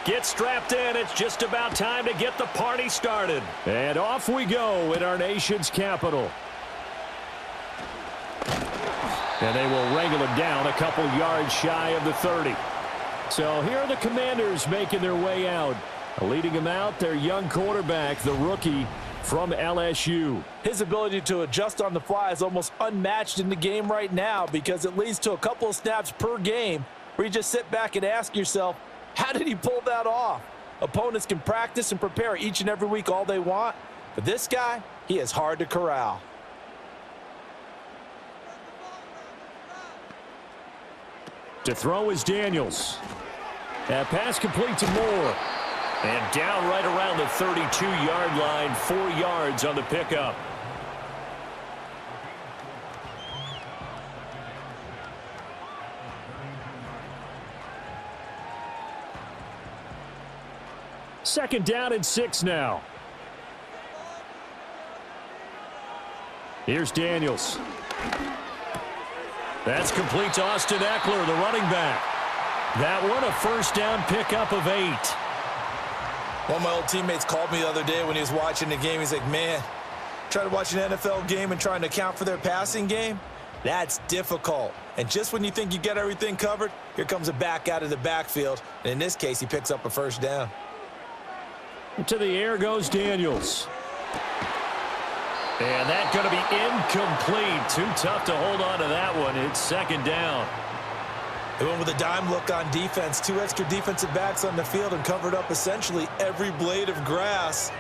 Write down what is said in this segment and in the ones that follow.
Get strapped in. It's just about time to get the party started. And off we go in our nation's capital. And they will wrangle him down a couple yards shy of the 30. So here are the Commanders making their way out. Leading them out, their young quarterback, the rookie from LSU. His ability to adjust on the fly is almost unmatched in the game right now because it leads to a couple of snaps per game where you just sit back and ask yourself, how did he pull that off? Opponents can practice and prepare each and every week all they want, but this guy, he is hard to corral. To throw is Daniels. That pass complete to Moore. And down right around the 32-yard line, 4 yards on the pickup. Second down and 6 now. Here's Daniels. That's complete to Austin Eckler, the running back. That one a first down pickup of 8. One of my old teammates called me the other day when he was watching the game. He's like, man, trying to watch an NFL game and trying to account for their passing game, that's difficult. And just when you think you get everything covered, here comes a back out of the backfield. And in this case, he picks up a first down. To the air goes Daniels. And that's going to be incomplete. Too tough to hold on to that one. It's second down. They went with a dime look on defense. 2 extra defensive backs on the field and covered up essentially every blade of grass.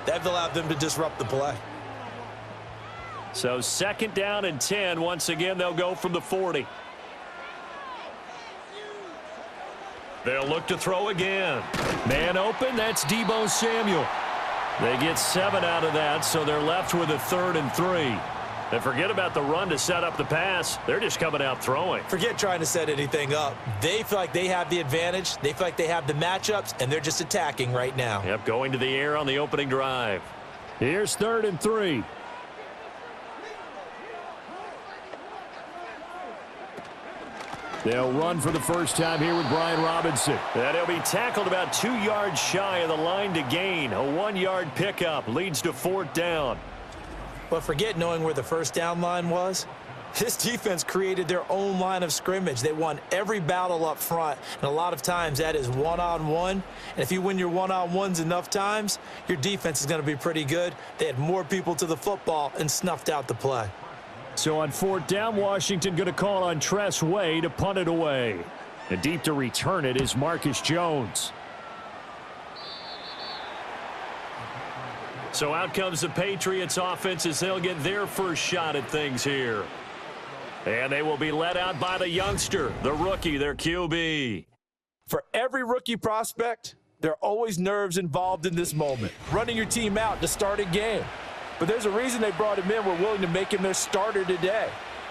That allowed them to disrupt the play. So second down and 10. Once again, they'll go from the 40. They'll look to throw again. Man open, that's Deebo Samuel. They get 7 out of that, so they're left with a 3rd and 3. And forget about the run to set up the pass. They're just coming out throwing. Forget trying to set anything up. They feel like they have the advantage. They feel like they have the matchups, and they're just attacking right now. Yep, going to the air on the opening drive. Here's 3rd and 3. They'll run for the first time here with Brian Robinson. And he'll be tackled about 2 yards shy of the line to gain. A 1-yard pickup leads to 4th down. But forget knowing where the first down line was. This defense created their own line of scrimmage. They won every battle up front, and a lot of times that is one-on-one. And if you win your one-on-ones enough times, your defense is going to be pretty good. They had more people to the football and snuffed out the play. So on 4th down, Washington going to call on Tress Way to punt it away. And deep to return it is Marcus Jones. So out comes the Patriots offense as they'll get their first shot at things here. And they will be led out by the youngster, the rookie, their QB. For every rookie prospect, there are always nerves involved in this moment. Running your team out to start a game. But there's a reason they brought him in. We're willing to make him their starter today.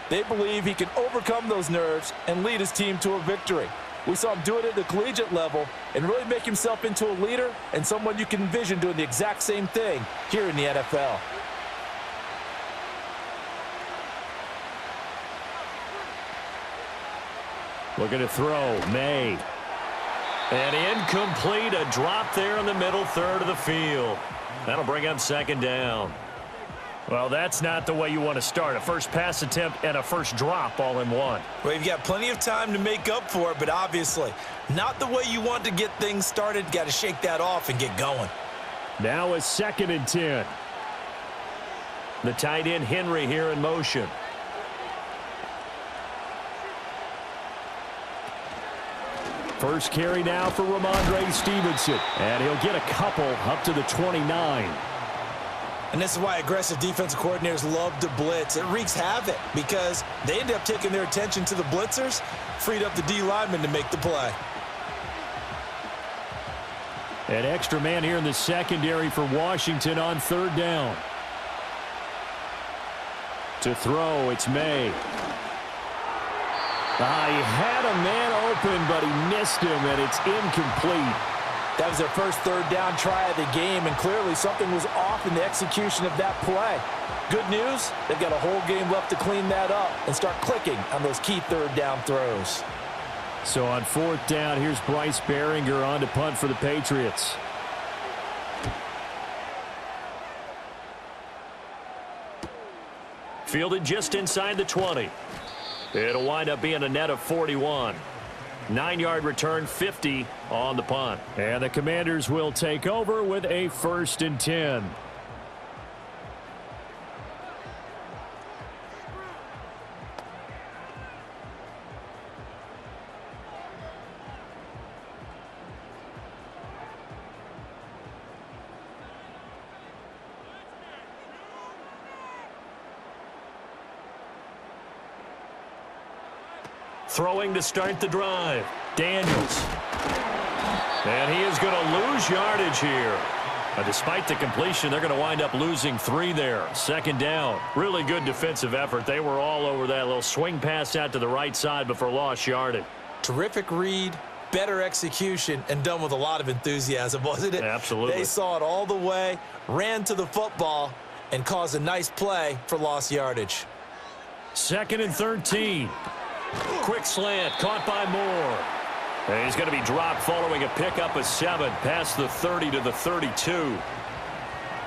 They believe he can overcome those nerves and lead his team to a victory. We saw him do it at the collegiate level and really make himself into a leader and someone you can envision doing the exact same thing here in the NFL. Looking to throw, May. And incomplete, a drop there in the middle third of the field. That'll bring up second down. Well, that's not the way you want to start. A first pass attempt and a first drop all in one. Well, you've got plenty of time to make up for it, but obviously not the way you want to get things started. Got to shake that off and get going. Now a 2nd and 10. The tight end Henry here in motion. First carry now for Ramondre Stevenson. And he'll get a couple up to the 29. And this is why aggressive defensive coordinators love to blitz. It wreaks havoc because they end up taking their attention to the blitzers, freed up the D lineman to make the play. An extra man here in the secondary for Washington on 3rd down. To throw, it's May. He had a man open, but he missed him, and it's incomplete. That was their first 3rd down try of the game, and clearly something was off in the execution of that play. Good news, they've got a whole game left to clean that up and start clicking on those key 3rd down throws. So on 4th down, here's Bryce Behringer on to punt for the Patriots. Fielded just inside the 20. It'll wind up being a net of 41. 9-yard return, 50 on the punt. And the Commanders will take over with a 1st and 10. Throwing to start the drive. Daniels. And he is going to lose yardage here. But despite the completion, they're going to wind up losing 3 there. 2nd down. Really good defensive effort. They were all over that little swing pass out to the right side before lost yardage. Terrific read, better execution, and done with a lot of enthusiasm, wasn't it? Absolutely. They saw it all the way, ran to the football, and caused a nice play for lost yardage. 2nd and 13. Quick slant, caught by Moore. And he's going to be dropped following a pickup of 7 past the 30 to the 32.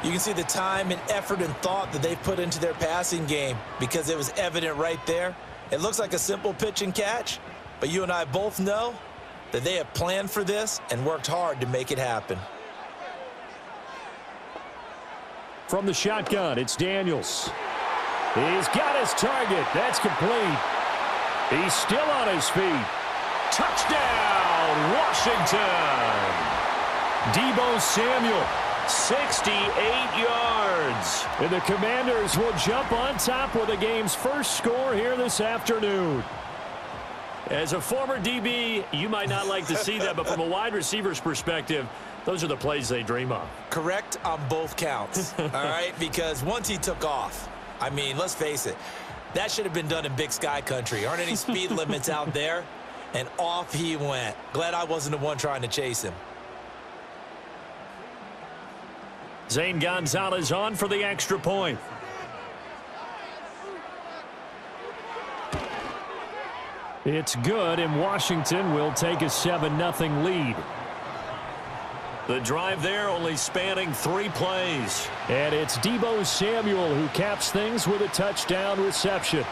You can see the time and effort and thought that they put into their passing game because it was evident right there. It looks like a simple pitch and catch, but you and I both know that they have planned for this and worked hard to make it happen. From the shotgun, it's Daniels. He's got his target. That's complete. He's still on his feet. Touchdown, Washington. Deebo Samuel, 68 yards. And the Commanders will jump on top with the game's first score here this afternoon. As a former DB, you might not like to see that, but from a wide receiver's perspective, those are the plays they dream of. Correct on both counts, all right? Because once he took off, I mean, let's face it, that should have been done in Big Sky country. Aren't any speed limits out there? And off he went. Glad I wasn't the one trying to chase him. Zane Gonzalez on for the extra point. It's good, and Washington will take a 7-0 lead. The drive there only spanning 3 plays. And it's Deebo Samuel who caps things with a touchdown reception.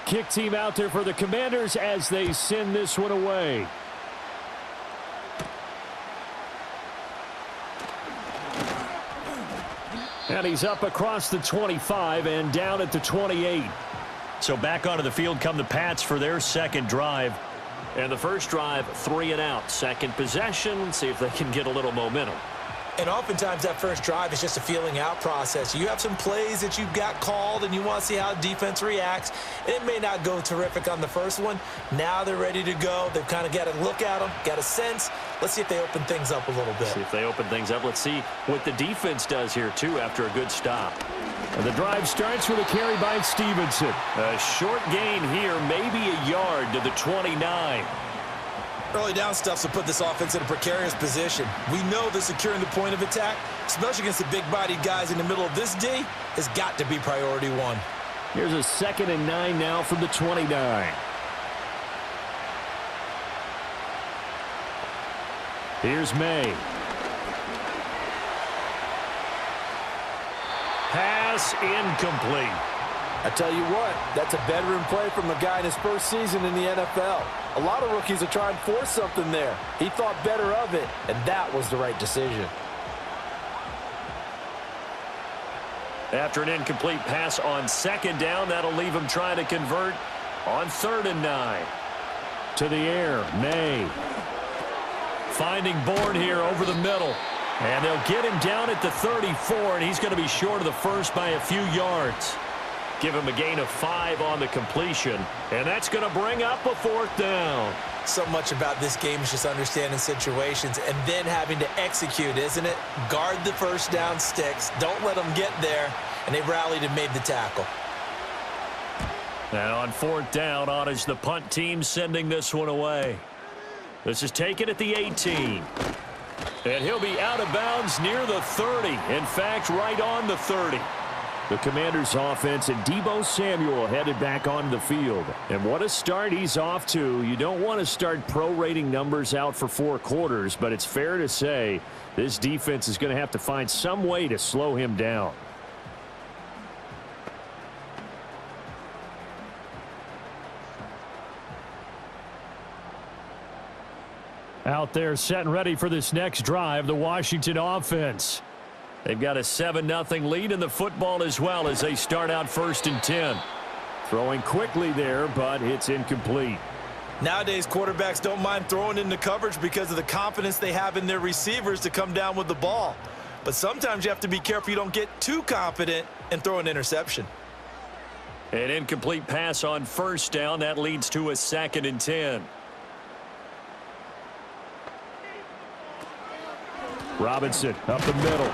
Kick team out there for the Commanders as they send this one away. And he's up across the 25 and down at the 28. So back onto the field come the Pats for their second drive. And the first drive, 3 and out. Second possession, see if they can get a little momentum. And oftentimes that first drive is just a feeling out process. You have some plays that you've got called and you want to see how the defense reacts. And it may not go terrific on the first one. Now they're ready to go. They've kind of got to look at them, got a sense. Let's see if they open things up a little bit. See if they open things up. Let's see what the defense does here, too, after a good stop. And the drive starts with a carry by Stevenson. A short gain here, maybe a yard to the 29. Early down stuff to put this offense in a precarious position. We know that securing the point of attack, especially against the big-bodied guys in the middle of this D, has got to be priority 1. Here's a 2nd and 9 now from the 29. Here's May. Pass incomplete. I tell you what, that's a veteran play from a guy in his first season in the NFL. A lot of rookies are trying to force something there. He thought better of it, and that was the right decision. After an incomplete pass on 2nd down, that'll leave him trying to convert on 3rd and 9. To the air, May. Finding Bourne here over the middle. And they'll get him down at the 34, and he's going to be short of the first by a few yards. Give him a gain of 5 on the completion, and that's going to bring up a 4th down. So much about this game is just understanding situations and then having to execute, isn't it? Guard the first down sticks. Don't let them get there, and they rallied and made the tackle. And on 4th down, on is the punt team sending this one away. This is taken at the 18. And he'll be out of bounds near the 30. In fact, right on the 30. The Commanders' offense and Deebo Samuel headed back onto the field. And what a start he's off to. You don't want to start prorating numbers out for 4 quarters, but it's fair to say this defense is going to have to find some way to slow him down. Out there set and ready for this next drive, the Washington offense. They've got a 7-0 lead in the football as well as they start out 1st and 10. Throwing quickly there, but it's incomplete. Nowadays, quarterbacks don't mind throwing into coverage because of the confidence they have in their receivers to come down with the ball. But sometimes you have to be careful you don't get too confident and throw an interception. An incomplete pass on 1st down. That leads to a 2nd and 10. Robinson up the middle.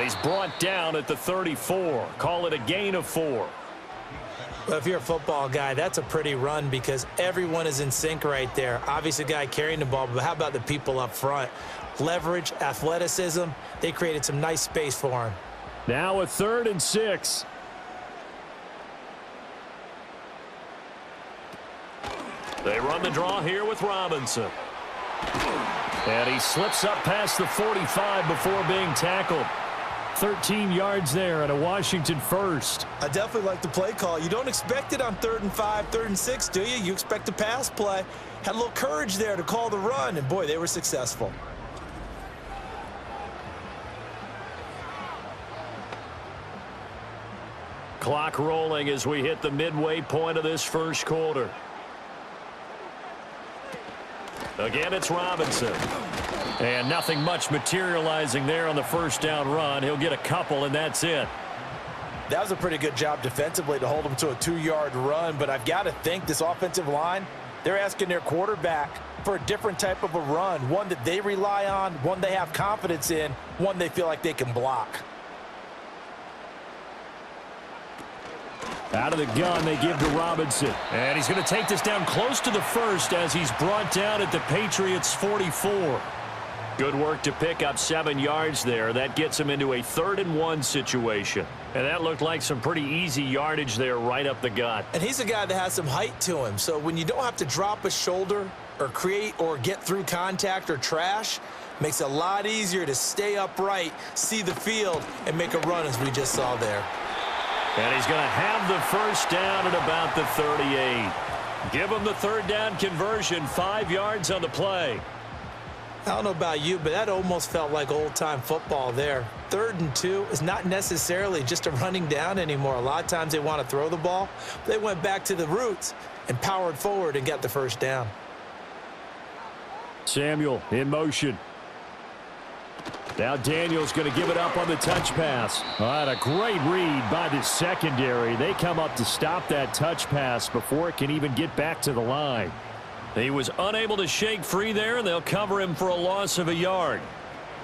He's brought down at the 34. Call it a gain of 4. Well, if you're a football guy, that's a pretty run because everyone is in sync right there. Obviously, the guy carrying the ball, but how about the people up front? Leverage, athleticism, they created some nice space for him. Now a 3rd and 6. They run the draw here with Robinson. And he slips up past the 45 before being tackled. 13 yards there and a Washington first. I definitely like the play call. You don't expect it on 3rd and 5, 3rd and 6, do you? You expect a pass play. Had a little courage there to call the run, and boy, they were successful. Clock rolling as we hit the midway point of this 1st quarter. Again, it's Robinson. And nothing much materializing there on the 1st down run. He'll get a couple, and that's it. That was a pretty good job defensively to hold him to a 2-yard run, but I've got to think this offensive line, they're asking their quarterback for a different type of a run, one that they rely on, one they have confidence in, one they feel like they can block. Out of the gun, they give to Robinson. And he's going to take this down close to the 1st as he's brought down at the Patriots' 44. Good work to pick up 7 yards there. That gets him into a 3rd and 1 situation. And that looked like some pretty easy yardage there right up the gut. And he's a guy that has some height to him. So when you don't have to drop a shoulder or create or get through contact or trash, makes it a lot easier to stay upright, see the field, and make a run as we just saw there. And he's going to have the 1st down at about the 38. Give him the 3rd down conversion, 5 yards on the play. I don't know about you, but that almost felt like old-time football there. 3rd and 2 is not necessarily just a running down anymore. A lot of times they want to throw the ball. They went back to the roots and powered forward and got the 1st down. Samuel in motion. Now Daniel's going to give it up on the touch pass. All right, a great read by the secondary. They come up to stop that touch pass before it can even get back to the line. He was unable to shake free there, and they'll cover him for a loss of a yard.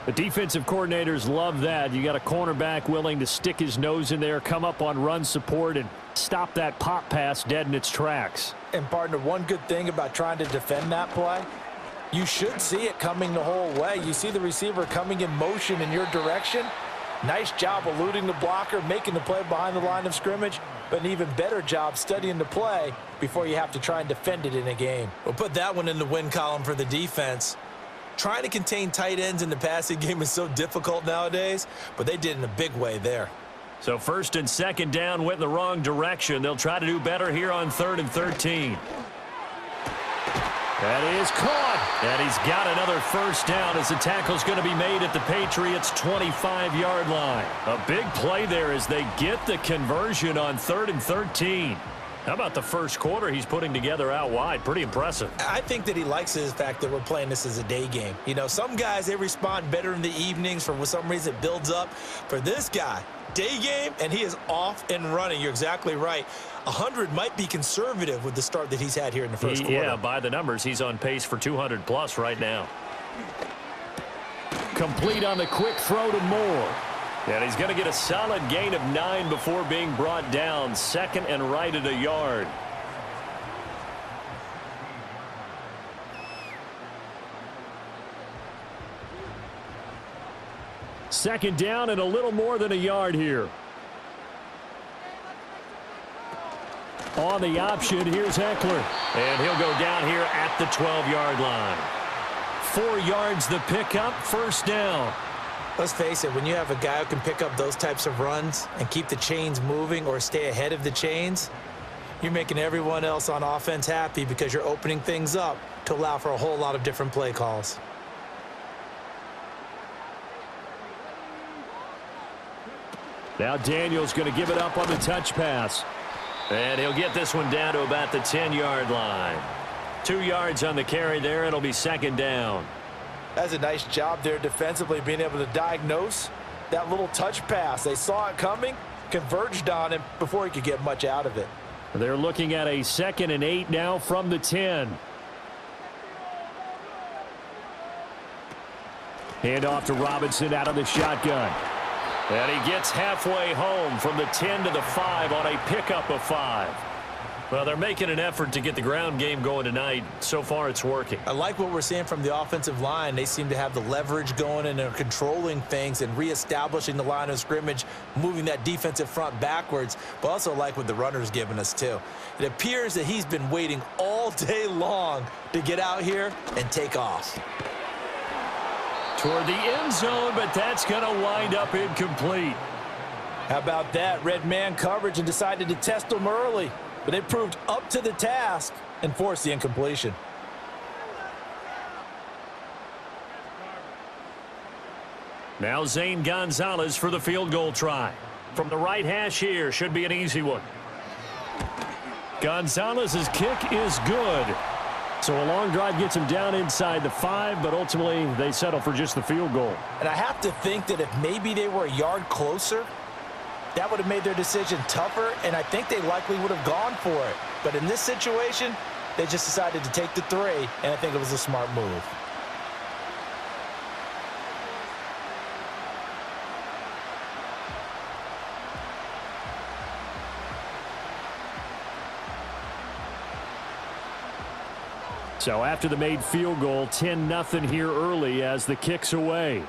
The defensive coordinators love that. You got a cornerback willing to stick his nose in there, come up on run support, and stop that pop pass dead in its tracks. And, partner, one good thing about trying to defend that play, you should see it coming the whole way. You see the receiver coming in motion in your direction. Nice job eluding the blocker, making the play behind the line of scrimmage, but an even better job studying the play before you have to try and defend it in a game. We'll put that one in the win column for the defense. Trying to contain tight ends in the passing game is so difficult nowadays, but they did in a big way there. So 1st and 2nd down went in the wrong direction. They'll try to do better here on 3rd and 13. That is caught. And he's got another 1st down as the tackle's going to be made at the Patriots' 25-yard line. A big play there as they get the conversion on 3rd and 13. How about the 1st quarter he's putting together out wide? Pretty impressive. I think that he likes the fact that we're playing this as a day game. You know, some guys, they respond better in the evenings. For some reason, it builds up. For this guy, day game, and he is off and running. You're exactly right. 100 might be conservative with the start that he's had here in the 1st quarter. Yeah, by the numbers, he's on pace for 200+ right now. Complete on the quick throw to Moore. And he's going to get a solid gain of 9 before being brought down. 2nd and right at a yard. Second down and a little more than a yard here. On the option, here's Eckler. And he'll go down here at the 12-yard line. 4 yards the pickup, 1st down. Let's face it, when you have a guy who can pick up those types of runs and keep the chains moving or stay ahead of the chains, you're making everyone else on offense happy because you're opening things up to allow for a whole lot of different play calls. Now Daniel's going to give it up on the touch pass. And he'll get this one down to about the 10-yard line. 2 yards on the carry there. It'll be 2nd down. That's a nice job there defensively, being able to diagnose that little touch pass. They saw it coming, converged on him before he could get much out of it. They're looking at a 2nd and 8 now from the 10. Hand off to Robinson out of the shotgun. And he gets halfway home from the 10 to the 5 on a pickup of 5. Well, they're making an effort to get the ground game going tonight. So far, it's working. I like what we're seeing from the offensive line. They seem to have the leverage going and they're controlling things and reestablishing the line of scrimmage, moving that defensive front backwards, but also like what the runner's giving us, too. It appears that he's been waiting all day long to get out here and take off. Toward the end zone, but that's going to wind up incomplete. How about that? Red man coverage and decided to test them early. But it proved up to the task and forced the incompletion. Now Zane Gonzalez for the field goal try. From the right hash here, should be an easy one. Gonzalez's kick is good. So a long drive gets him down inside the 5, but ultimately they settle for just the field goal. And I have to think that if maybe they were a yard closer, that would have made their decision tougher, and I think they likely would have gone for it. But in this situation, they just decided to take the 3, and I think it was a smart move. So after the made field goal, 10-0 here early as the kick's away.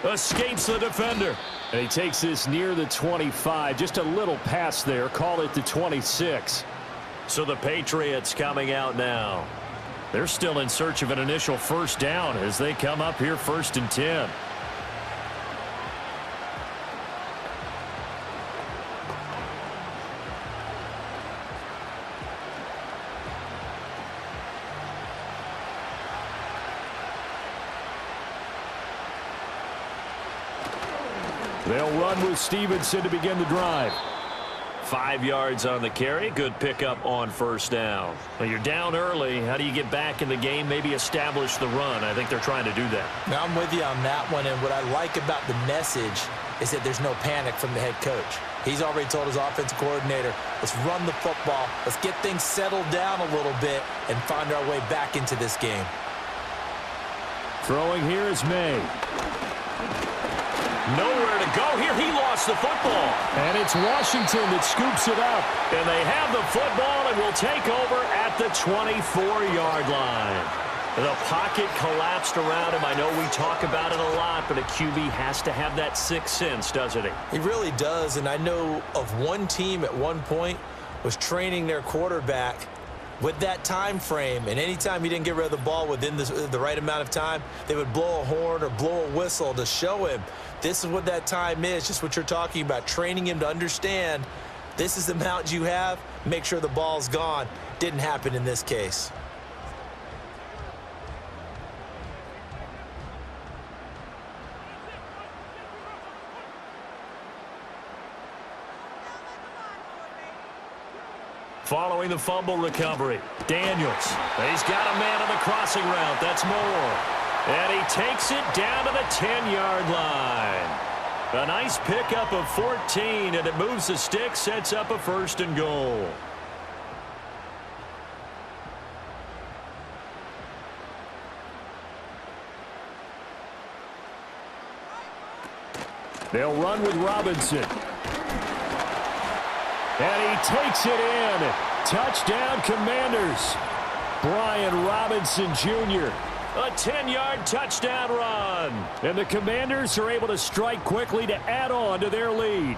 Escapes the defender. And he takes this near the 25. Just a little pass there. Call it the 26. So the Patriots coming out now. They're still in search of an initial 1st down as they come up here 1st and 10. They'll run with Stevenson to begin the drive. 5 yards on the carry. Good pickup on 1st down. Well, you're down early. How do you get back in the game? Maybe establish the run. I think they're trying to do that. Now, I'm with you on that one, and what I like about the message is that there's no panic from the head coach. He's already told his offensive coordinator, let's run the football, let's get things settled down a little bit and find our way back into this game. Throwing here is May. Nowhere to go here. He lost the football. And it's Washington that scoops it up. And they have the football and will take over at the 24-yard line. The pocket collapsed around him. I know we talk about it a lot, but a QB has to have that 6th sense, doesn't he? He really does, and I know of one team at one point was training their quarterback with that time frame, and anytime he didn't get rid of the ball within the right amount of time, they would blow a horn or blow a whistle to show him this is what that time is, just what you're talking about, training him to understand this is the amount you have, make sure the ball's gone. Didn't happen in this case. Following the fumble recovery, Daniels. He's got a man on the crossing route. That's Moore. And he takes it down to the 10-yard line. A nice pickup of 14, and it moves the stick, sets up a 1st and goal. They'll run with Robinson. And he takes it in. Touchdown, Commanders. Brian Robinson Jr. A 10-yard touchdown run. And the Commanders are able to strike quickly to add on to their lead.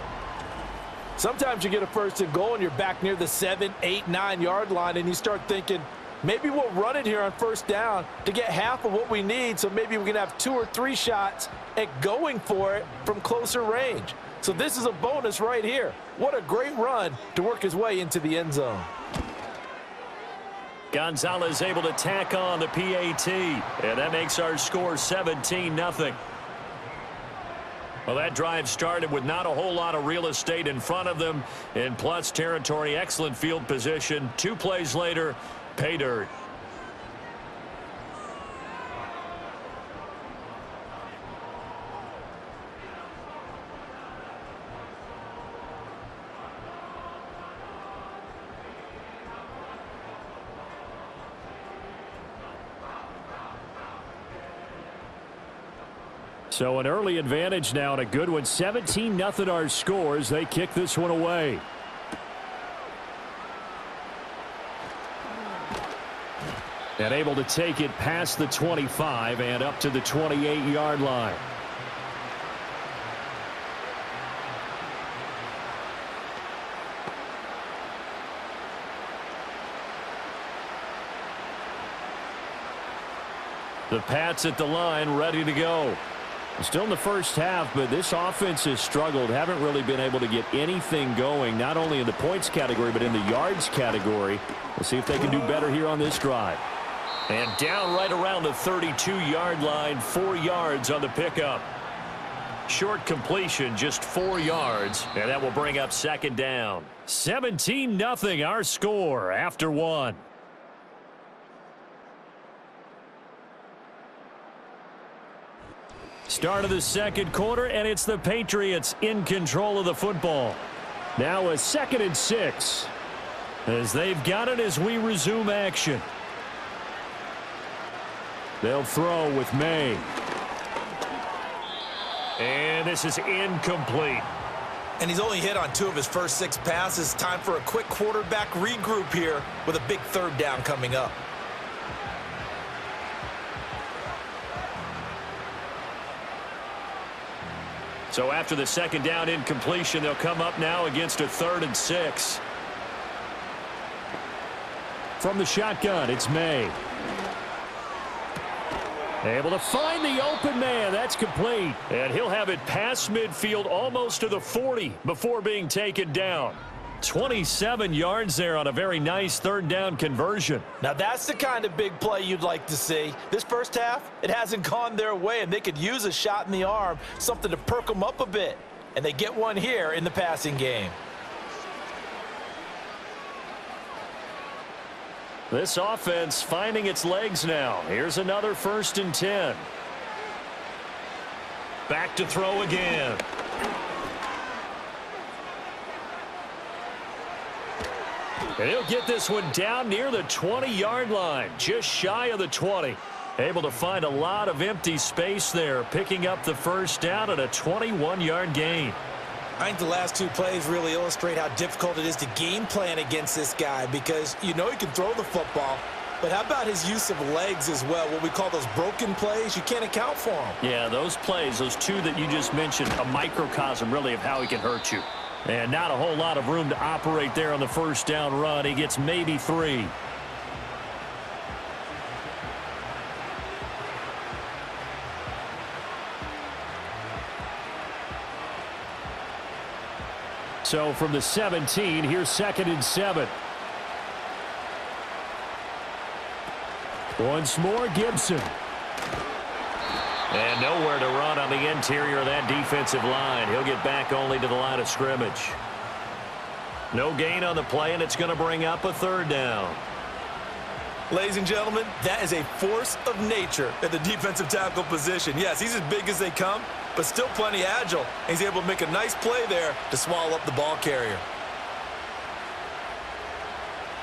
Sometimes you get a first and goal and you're back near the 7, 8, 9-yard line and you start thinking, maybe we'll run it here on first down to get half of what we need, so maybe we can have 2 or 3 shots at going for it from closer range. So this is a bonus right here. What a great run to work his way into the end zone. Gonzalez able to tack on the PAT, and that makes our score 17-0. Well, that drive started with not a whole lot of real estate in front of them, in plus territory, excellent field position. 2 plays later, pay dirt. So an early advantage now and a good one. 17-0 our scores. They kick this one away. And able to take it past the 25 and up to the 28-yard line. The Pats at the line, ready to go. Still in the first half, but this offense has struggled. Haven't really been able to get anything going, not only in the points category, but in the yards category. We'll see if they can do better here on this drive. And down right around the 32-yard line, 4 yards on the pickup. Short completion, just 4 yards, and that will bring up second down. 17-0 our score after 1. Start of the second quarter, and it's the Patriots in control of the football. Now a 2nd and 6 as they've got it as we resume action. They'll throw with May. And this is incomplete. And he's only hit on 2 of his first 6 passes. Time for a quick quarterback regroup here with a big 3rd down coming up. So after the 2nd down incompletion, they'll come up now against a 3rd and 6. From the shotgun, it's May. Able to find the open man. That's complete. And he'll have it past midfield almost to the 40 before being taken down. 27 yards there on a very nice 3rd down conversion. Now that's the kind of big play you'd like to see. This first half, it hasn't gone their way, and they could use a shot in the arm, something to perk them up a bit. And they get one here in the passing game. This offense finding its legs now. Here's another 1st and 10. Back to throw again. And he'll get this one down near the 20-yard line, just shy of the 20. Able to find a lot of empty space there, picking up the 1st down at a 21-yard gain. I think the last 2 plays really illustrate how difficult it is to game plan against this guy, because you know he can throw the football, but how about his use of legs as well? What we call those broken plays, you can't account for them. Yeah, those plays, those 2 that you just mentioned, a microcosm really of how he can hurt you. And not a whole lot of room to operate there on the 1st down run. He gets maybe 3. So from the 17, here's 2nd and 7. Once more, Gibson. And nowhere to run on the interior of that defensive line. He'll get back only to the line of scrimmage. No gain on the play, and it's going to bring up a 3rd down. Ladies and gentlemen, that is a force of nature at the defensive tackle position. Yes, he's as big as they come, but still plenty agile. And he's able to make a nice play there to swallow up the ball carrier.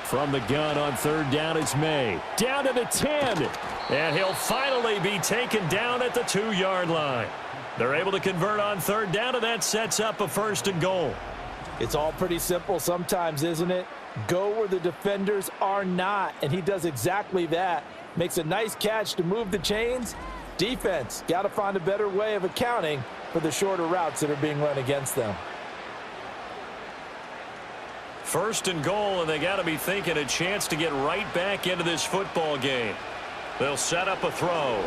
From the gun on 3rd down, it's May. Down to the 10. And he'll finally be taken down at the 2-yard line. They're able to convert on third down, and that sets up a 1st and goal. It's all pretty simple sometimes, isn't it? Go where the defenders are not, and he does exactly that. Makes a nice catch to move the chains. Defense, got to find a better way of accounting for the shorter routes that are being run against them. 1st and goal, and they got to be thinking a chance to get right back into this football game. They'll set up a throw.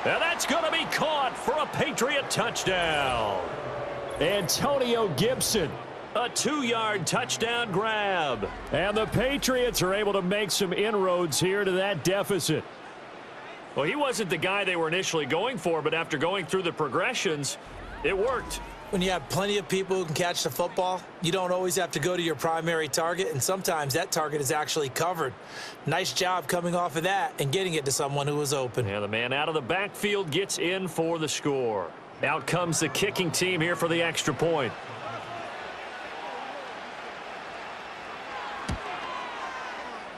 And that's going to be caught for a Patriot touchdown. Antonio Gibson. A 2-yard touchdown grab. And the Patriots are able to make some inroads here to that deficit. Well, he wasn't the guy they were initially going for, but after going through the progressions, it worked. When you have plenty of people who can catch the football, you don't always have to go to your primary target, and sometimes that target is actually covered. Nice job coming off of that and getting it to someone who was open. And the man out of the backfield gets in for the score. Out comes the kicking team here for the extra point.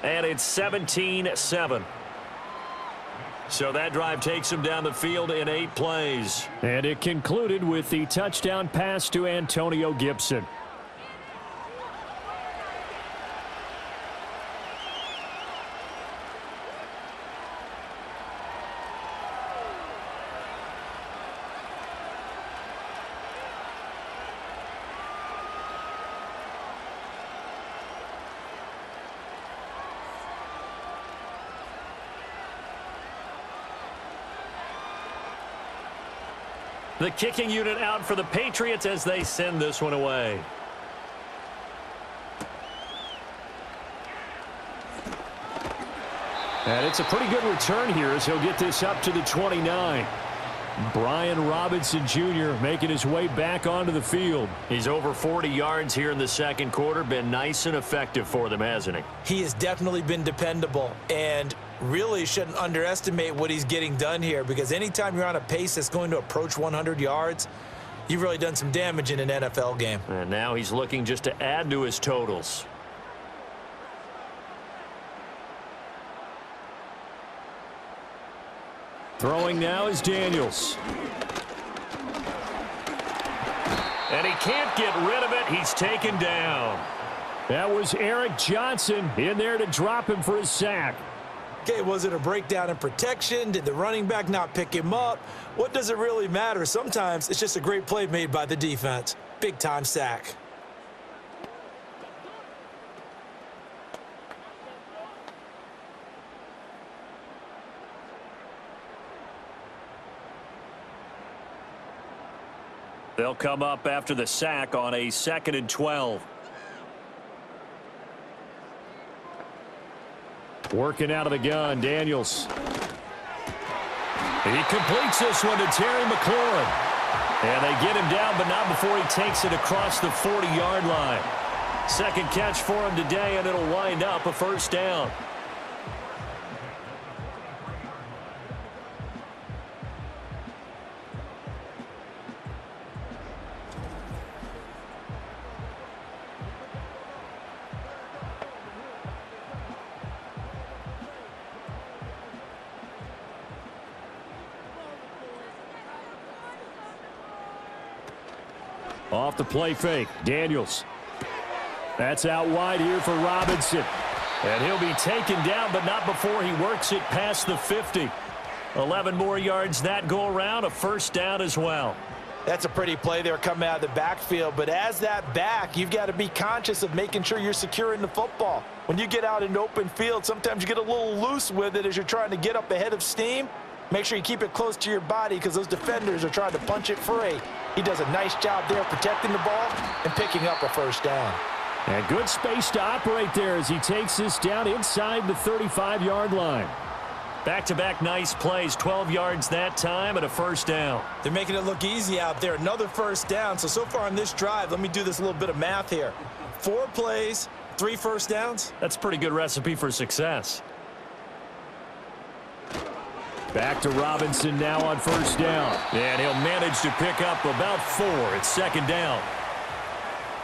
And it's 17-7. So that drive takes him down the field in 8 plays. And it concluded with the touchdown pass to Antonio Gibson. The kicking unit out for the Patriots as they send this one away. And it's a pretty good return here as he'll get this up to the 29. Brian Robinson Jr. making his way back onto the field. He's over 40 yards here in the 2nd quarter. Been nice and effective for them, hasn't he? He has definitely been dependable, and really shouldn't underestimate what he's getting done here, because anytime you're on a pace that's going to approach 100 yards, you've really done some damage in an NFL game. And now he's looking just to add to his totals. Throwing now is Daniels. And he can't get rid of it. He's taken down. That was Eric Johnson in there to drop him for his sack. Okay, was it a breakdown in protection? Did the running back not pick him up? What does it really matter? Sometimes it's just a great play made by the defense. Big-time sack. They'll come up after the sack on a 2nd and 12. Working out of the gun, Daniels. He completes this one to Terry McLaurin. And they get him down, but not before he takes it across the 40-yard line. 2nd catch for him today, and it'll wind up a 1st down. Off the play fake, Daniels. That's out wide here for Robinson. And he'll be taken down, but not before he works it past the 50. 11 more yards that go around, a 1st down as well. That's a pretty play there coming out of the backfield, but as that back, you've got to be conscious of making sure you're securing the football. When you get out in open field, sometimes you get a little loose with it as you're trying to get up ahead of steam. Make sure you keep it close to your body because those defenders are trying to punch it free. He does a nice job there protecting the ball and picking up a 1st down. And good space to operate there as he takes this down inside the 35-yard line. Back-to-back nice plays, 12 yards that time and a 1st down. They're making it look easy out there. Another 1st down. So far on this drive, let me do this little bit of math here. 4 plays, 3 1st downs. That's a pretty good recipe for success. Back to Robinson now on 1st down. And he'll manage to pick up about 4. It's 2nd down.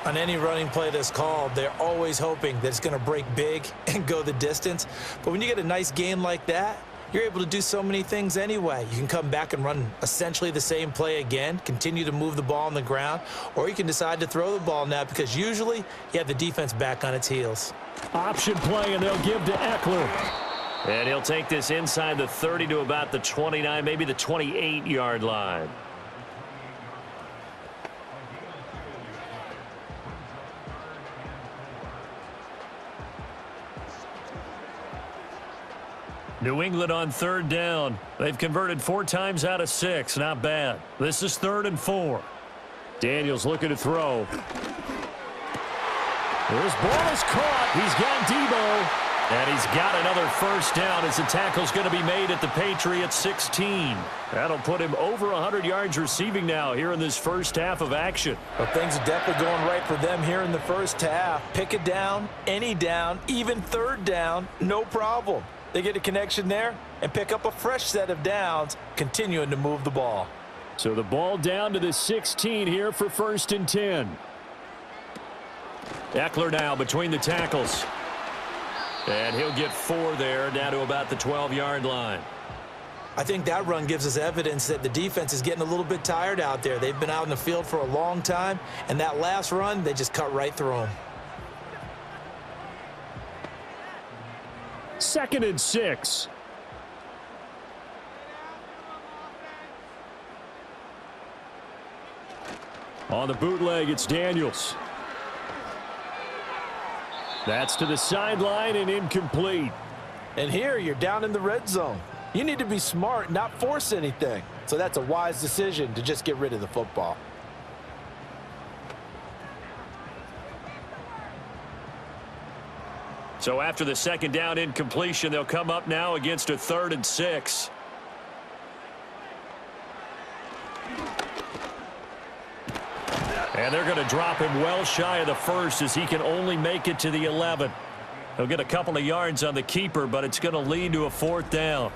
On any running play that's called, they're always hoping that it's going to break big and go the distance. But when you get a nice gain like that, you're able to do so many things anyway. You can come back and run essentially the same play again, continue to move the ball on the ground, or you can decide to throw the ball now because usually you have the defense back on its heels. Option play, and they'll give to Eckler. And he'll take this inside the 30 to about the 29, maybe the 28-yard line. New England on third down. They've converted 4 times out of 6. Not bad. This is 3rd and 4. Daniels looking to throw. This ball is caught. He's got Deebo. And he's got another first down as the tackle's going to be made at the Patriots 16. That'll put him over 100 yards receiving now here in this first half of action. Well, things are definitely going right for them here in the first half. Pick it down, any down, even 3rd down, no problem. They get a connection there and pick up a fresh set of downs, continuing to move the ball. So the ball down to the 16 here for 1st and 10. Eckler now between the tackles. And he'll get 4 there, down to about the 12-yard line. I think that run gives us evidence that the defense is getting a little bit tired out there. They've been out in the field for a long time, and that last run, they just cut right through them. 2nd and 6. On the bootleg, it's Daniels. That's to the sideline and incomplete. And here you're down in the red zone. You need to be smart, not force anything. So that's a wise decision to just get rid of the football. So after the 2nd down incompletion, they'll come up now against a 3rd and 6. And they're going to drop him well shy of the 1st as he can only make it to the 11. He'll get a couple of yards on the keeper, but it's going to lead to a 4th down.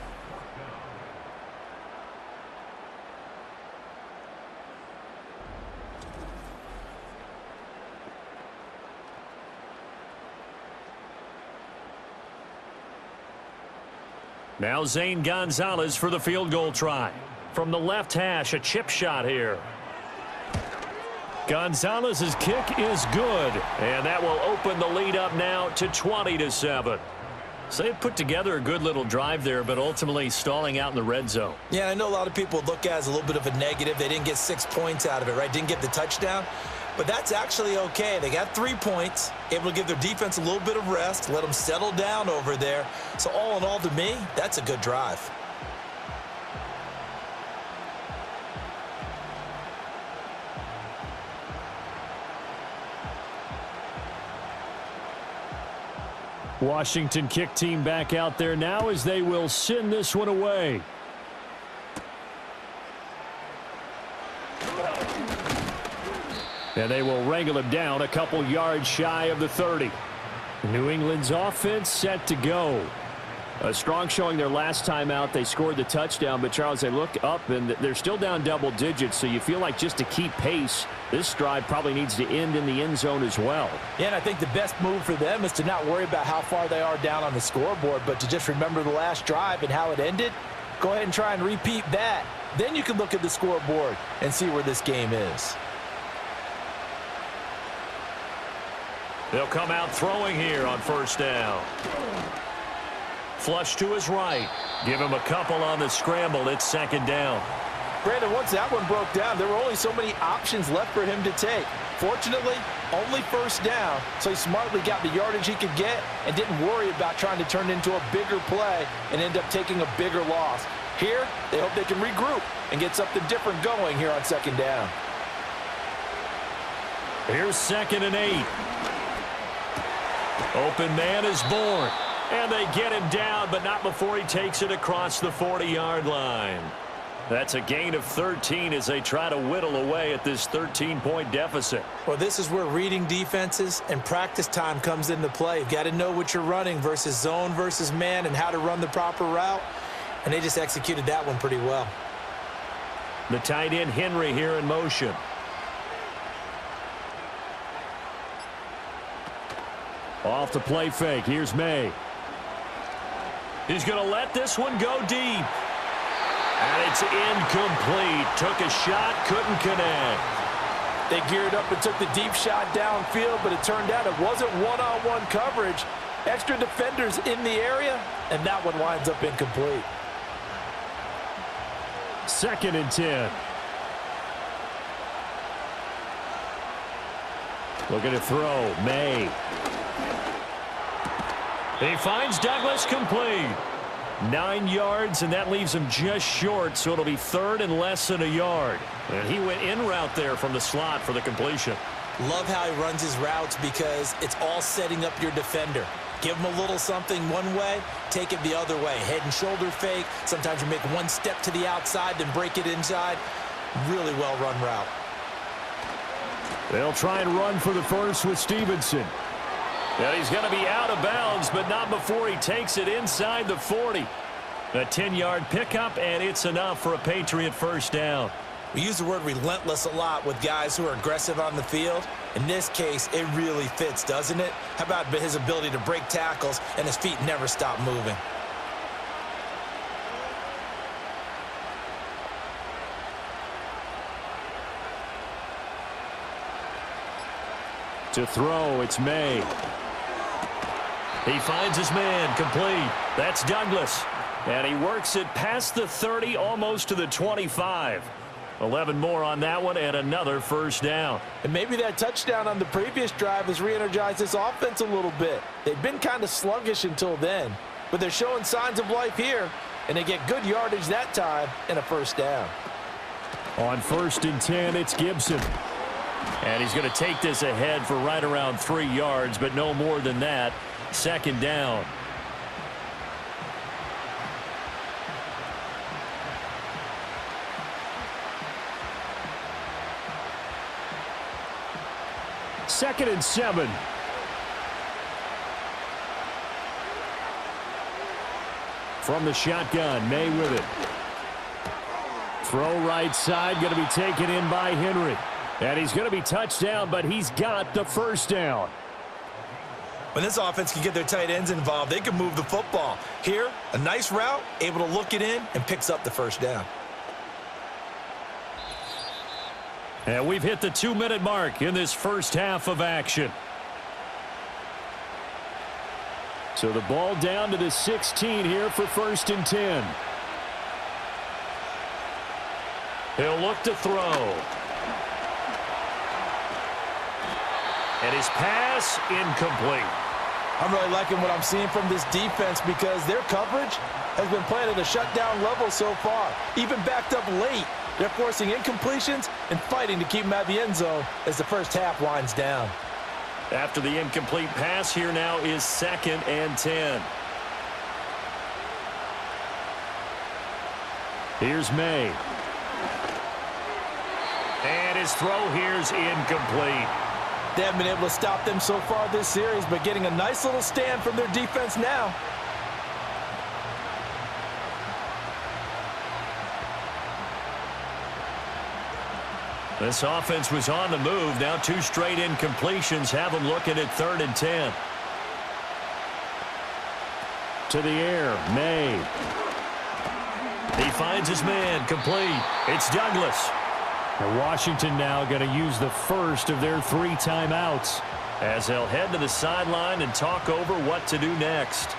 Now Zane Gonzalez for the field goal try. From the left hash, a chip shot here. Gonzalez's kick is good, and that will open the lead up now to 20-7. So they put together a good little drive there, but ultimately stalling out in the red zone. Yeah, I know a lot of people look at it as a little bit of a negative. They didn't get 6 points out of it, right? Didn't get the touchdown. But that's actually okay. They got 3 points, able to give their defense a little bit of rest, let them settle down over there. So all in all, to me, that's a good drive. Washington kick team back out there now as they will send this one away. And they will wrangle him down a couple yards shy of the 30. New England's offense set to go. A strong showing their last time out. They scored the touchdown, but Charles, they look up and they're still down double digits, so you feel like just to keep pace, this drive probably needs to end in the end zone as well. Yeah, and I think the best move for them is to not worry about how far they are down on the scoreboard, but to just remember the last drive and how it ended. Go ahead and try and repeat that. Then you can look at the scoreboard and see where this game is. They'll come out throwing here on 1st down. Flush to his right. Give him a couple on the scramble. It's 2nd down. Brandon, once that one broke down, there were only so many options left for him to take. Fortunately, only 1st down, so he smartly got the yardage he could get and didn't worry about trying to turn it into a bigger play and end up taking a bigger loss. Here, they hope they can regroup and get something different going here on 2nd down. Here's 2nd and 8. Open man is born. And they get him down, but not before he takes it across the 40-yard line. That's a gain of 13 as they try to whittle away at this 13-point deficit. Well, this is where reading defenses and practice time comes into play. You've got to know what you're running versus zone versus man and how to run the proper route. And they just executed that one pretty well. The tight end Henry here in motion. Off the play fake. Here's May. He's going to let this one go deep. And it's incomplete. Took a shot, couldn't connect. They geared up and took the deep shot downfield, but it turned out it wasn't one-on-one coverage. Extra defenders in the area, and that one winds up incomplete. 2nd and 10. Looking to throw. May. He finds Douglas complete. 9 yards, and that leaves him just short, so it'll be 3rd and less than a yard. And he went in route there from the slot for the completion. Love how he runs his routes because it's all setting up your defender. Give him a little something one way, take it the other way. Head and shoulder fake. Sometimes you make one step to the outside, then break it inside. Really well-run route. They'll try and run for the first with Stevenson. And he's going to be out of bounds, but not before he takes it inside the 40. A 10-yard pickup, and it's enough for a Patriot first down. We use the word relentless a lot with guys who are aggressive on the field. In this case, it really fits, doesn't it? How about his ability to break tackles and his feet never stop moving? To throw, it's May. He finds his man complete. That's Douglas. And he works it past the 30, almost to the 25. 11 more on that one, and another first down. And maybe that touchdown on the previous drive has re-energized this offense a little bit. They've been kind of sluggish until then, but they're showing signs of life here, and they get good yardage that time and a first down. On 1st and 10, it's Gibson. And he's going to take this ahead for right around 3 yards, but no more than that. 2nd down. Second and 7. From the shotgun, May with it. Throw right side, going to be taken in by Henry. And he's going to be touched down, but he's got the first down. When this offense can get their tight ends involved, they can move the football. Here, a nice route, able to look it in, and picks up the first down. And we've hit the 2-minute mark in this first half of action. So the ball down to the 16 here for 1st and 10. He'll look to throw. And his pass incomplete. I'm really liking what I'm seeing from this defense because their coverage has been playing at a shutdown level so far. Even backed up late, they're forcing incompletions and fighting to keep them out of the end zone as the first half winds down. After the incomplete pass, here now is 2nd and 10. Here's May. And his throw here's incomplete. They haven't been able to stop them so far this series, but getting a nice little stand from their defense now. This offense was on the move. Now 2 straight incompletions have them looking at 3rd and 10. To the air, May. He finds his man complete. It's Douglas. And Washington now going to use the first of their 3 timeouts as they'll head to the sideline and talk over what to do next.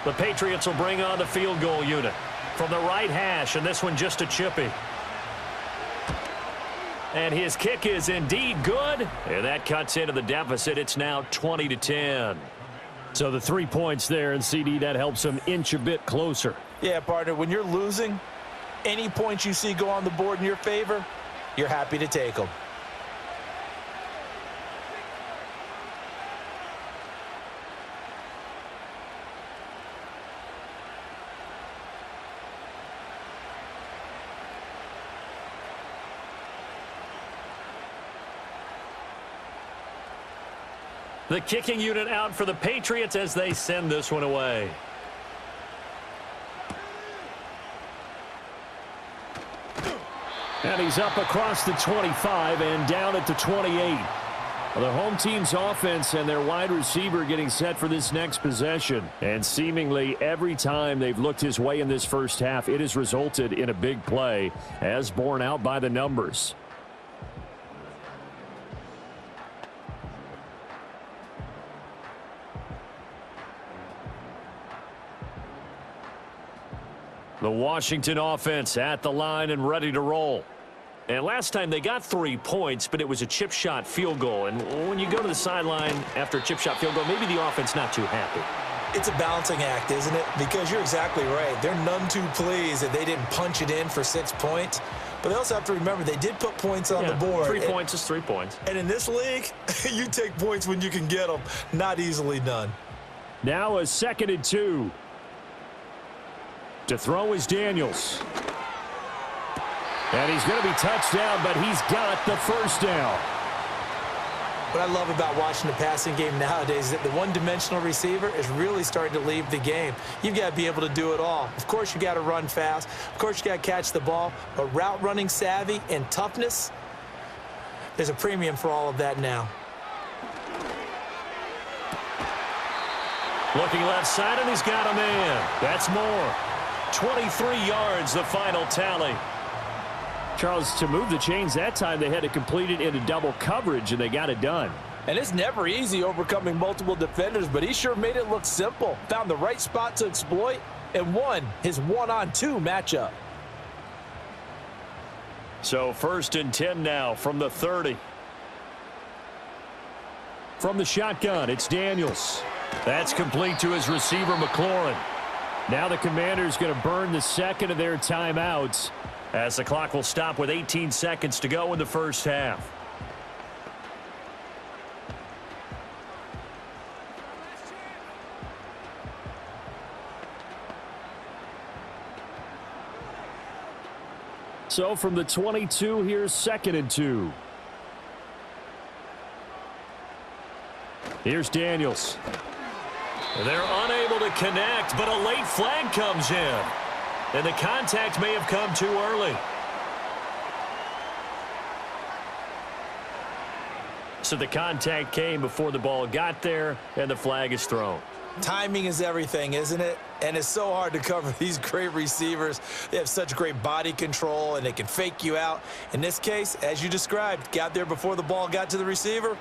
The Patriots will bring on the field goal unit from the right hash, and this one just a chippy. And his kick is indeed good, and that cuts into the deficit. It's now 20-10. So the 3 points there, and CD, that helps them inch a bit closer. Yeah, partner, when you're losing, any points you see go on the board in your favor, you're happy to take them. The kicking unit out for the Patriots as they send this one away. And he's up across the 25 and down at the 28. Well, the home team's offense and their wide receiver getting set for this next possession. And seemingly every time they've looked his way in this first half, it has resulted in a big play, as borne out by the numbers. The Washington offense at the line and ready to roll. And last time they got 3 points, but it was a chip shot field goal. And when you go to the sideline after a chip shot field goal, maybe the offense not too happy. It's a balancing act, isn't it? Because you're exactly right. They're none too pleased that they didn't punch it in for 6 points. But they also have to remember they did put points on the board. 3 points is 3 points. And in this league, you take points when you can get them. Not easily done. Now a 2nd and 2. To throw is Daniels. And he's going to be touched down, but he's got the first down. What I love about watching the passing game nowadays is that the one-dimensional receiver is really starting to leave the game. You've got to be able to do it all. Of course, you got to run fast. Of course, you got to catch the ball. But route running savvy and toughness, there's a premium for all of that now. Looking left side, and he's got a man. That's more. 23 yards, the final tally. Charles, to move the chains that time, they had to complete it into double coverage, and they got it done. And it's never easy overcoming multiple defenders, but he sure made it look simple. Found the right spot to exploit and won his 1-on-2 matchup. So 1st and 10 now from the 30. From the shotgun, it's Daniels. That's complete to his receiver, McLaurin. Now the Commanders going to burn the second of their timeouts, as the clock will stop with 18 seconds to go in the first half. So from the 22, here's 2nd and 2. Here's Daniels. They're unable to connect, but a late flag comes in. And the contact may have come too early. So the contact came before the ball got there, and the flag is thrown. Timing is everything, isn't it? And it's so hard to cover these great receivers. They have such great body control, and they can fake you out. In this case, as you described, got there before the ball got to the receiver.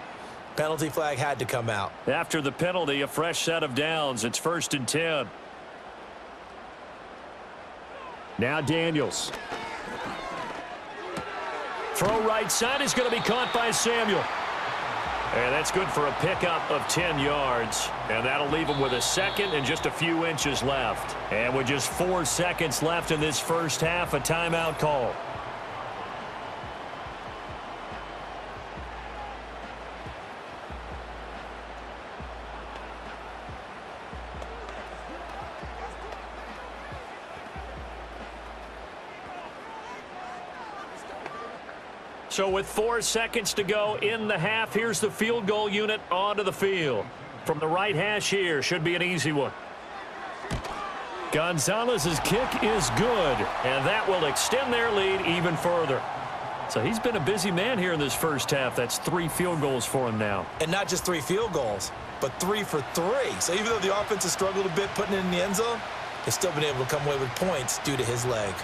Penalty flag had to come out. After the penalty, a fresh set of downs. It's 1st and 10. Now Daniels. Throw right side is going to be caught by Samuel. And that's good for a pickup of 10 yards. And that'll leave him with a second and just a few inches left. And with just 4 seconds left in this first half, a timeout call. So with 4 seconds to go in the half, here's the field goal unit onto the field. From the right hash here, should be an easy one. Gonzalez's kick is good, and that will extend their lead even further. So he's been a busy man here in this first half. That's 3 field goals for him now. And not just 3 field goals, but 3 for 3. So even though the offense has struggled a bit putting it in the end zone, they've still been able to come away with points due to his leg.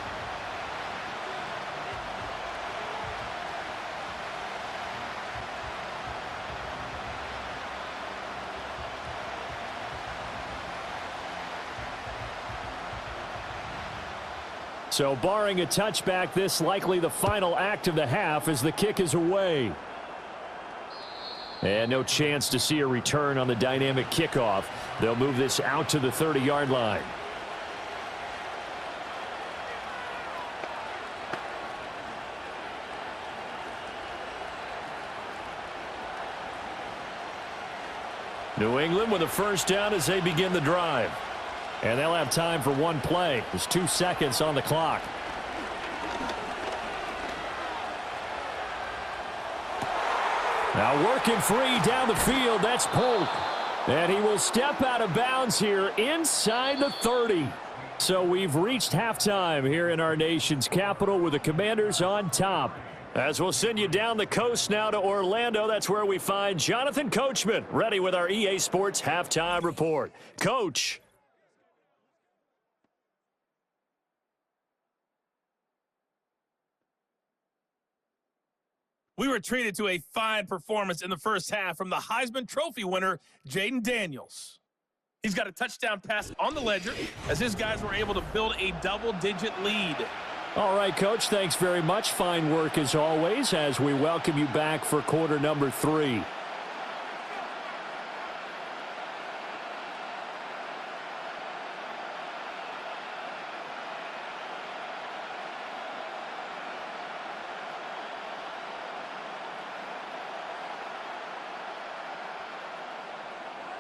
So barring a touchback, this likely the final act of the half as the kick is away. And no chance to see a return on the dynamic kickoff. They'll move this out to the 30-yard line. New England with a first down as they begin the drive. And they'll have time for one play. There's 2 seconds on the clock. Now working free down the field. That's Polk. And he will step out of bounds here inside the 30. So we've reached halftime here in our nation's capital with the Commanders on top. As we'll send you down the coast now to Orlando, that's where we find Jonathan Coachman ready with our EA Sports Halftime Report. Coach. We were treated to a fine performance in the first half from the Heisman Trophy winner, Jaden Daniels. He's got a touchdown pass on the ledger as his guys were able to build a double-digit lead. All right, Coach, thanks very much. Fine work as always as we welcome you back for quarter number 3.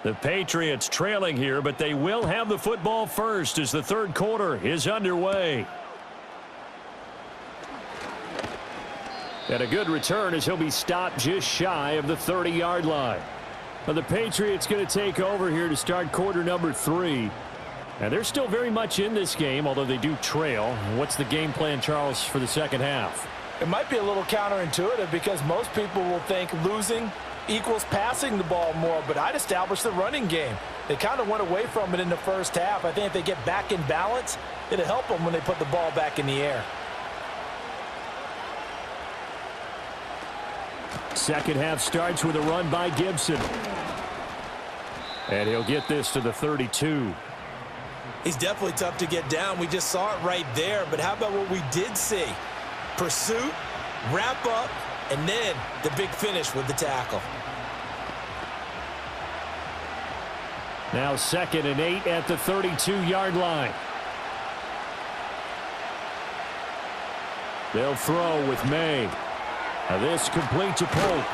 The Patriots trailing here, but they will have the football first as the third quarter is underway. And a good return as he'll be stopped just shy of the 30-yard line. Well, the Patriots going to take over here to start quarter number 3. And they're still very much in this game, although they do trail. What's the game plan, Charles, for the second half? It might be a little counterintuitive because most people will think losing equals passing the ball more, but I'd establish the running game. They kind of went away from it in the first half. I think if they get back in balance, it'll help them when they put the ball back in the air. Second half starts with a run by Gibson. And he'll get this to the 32. He's definitely tough to get down. We just saw it right there, but how about what we did see? Pursuit, wrap up, and then the big finish with the tackle. Now 2nd and 8 at the 32-yard line. They'll throw with May. Now this complete to Polk.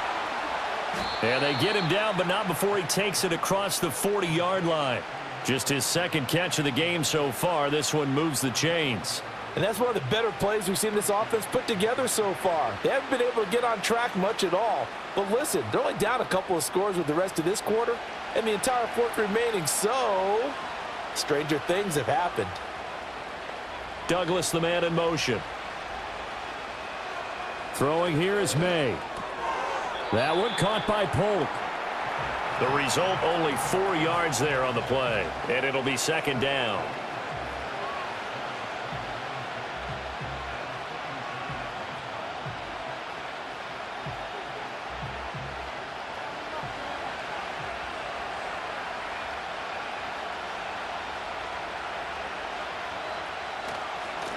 And they get him down, but not before he takes it across the 40-yard line. Just his second catch of the game so far. This one moves the chains. And that's one of the better plays we've seen this offense put together so far. They haven't been able to get on track much at all. But listen, they're only down a couple of scores with the rest of this quarter and the entire fourth remaining. So, stranger things have happened. Douglas, the man in motion. Throwing here is May. That one caught by Polk. The result, only 4 yards there on the play, and it'll be second down.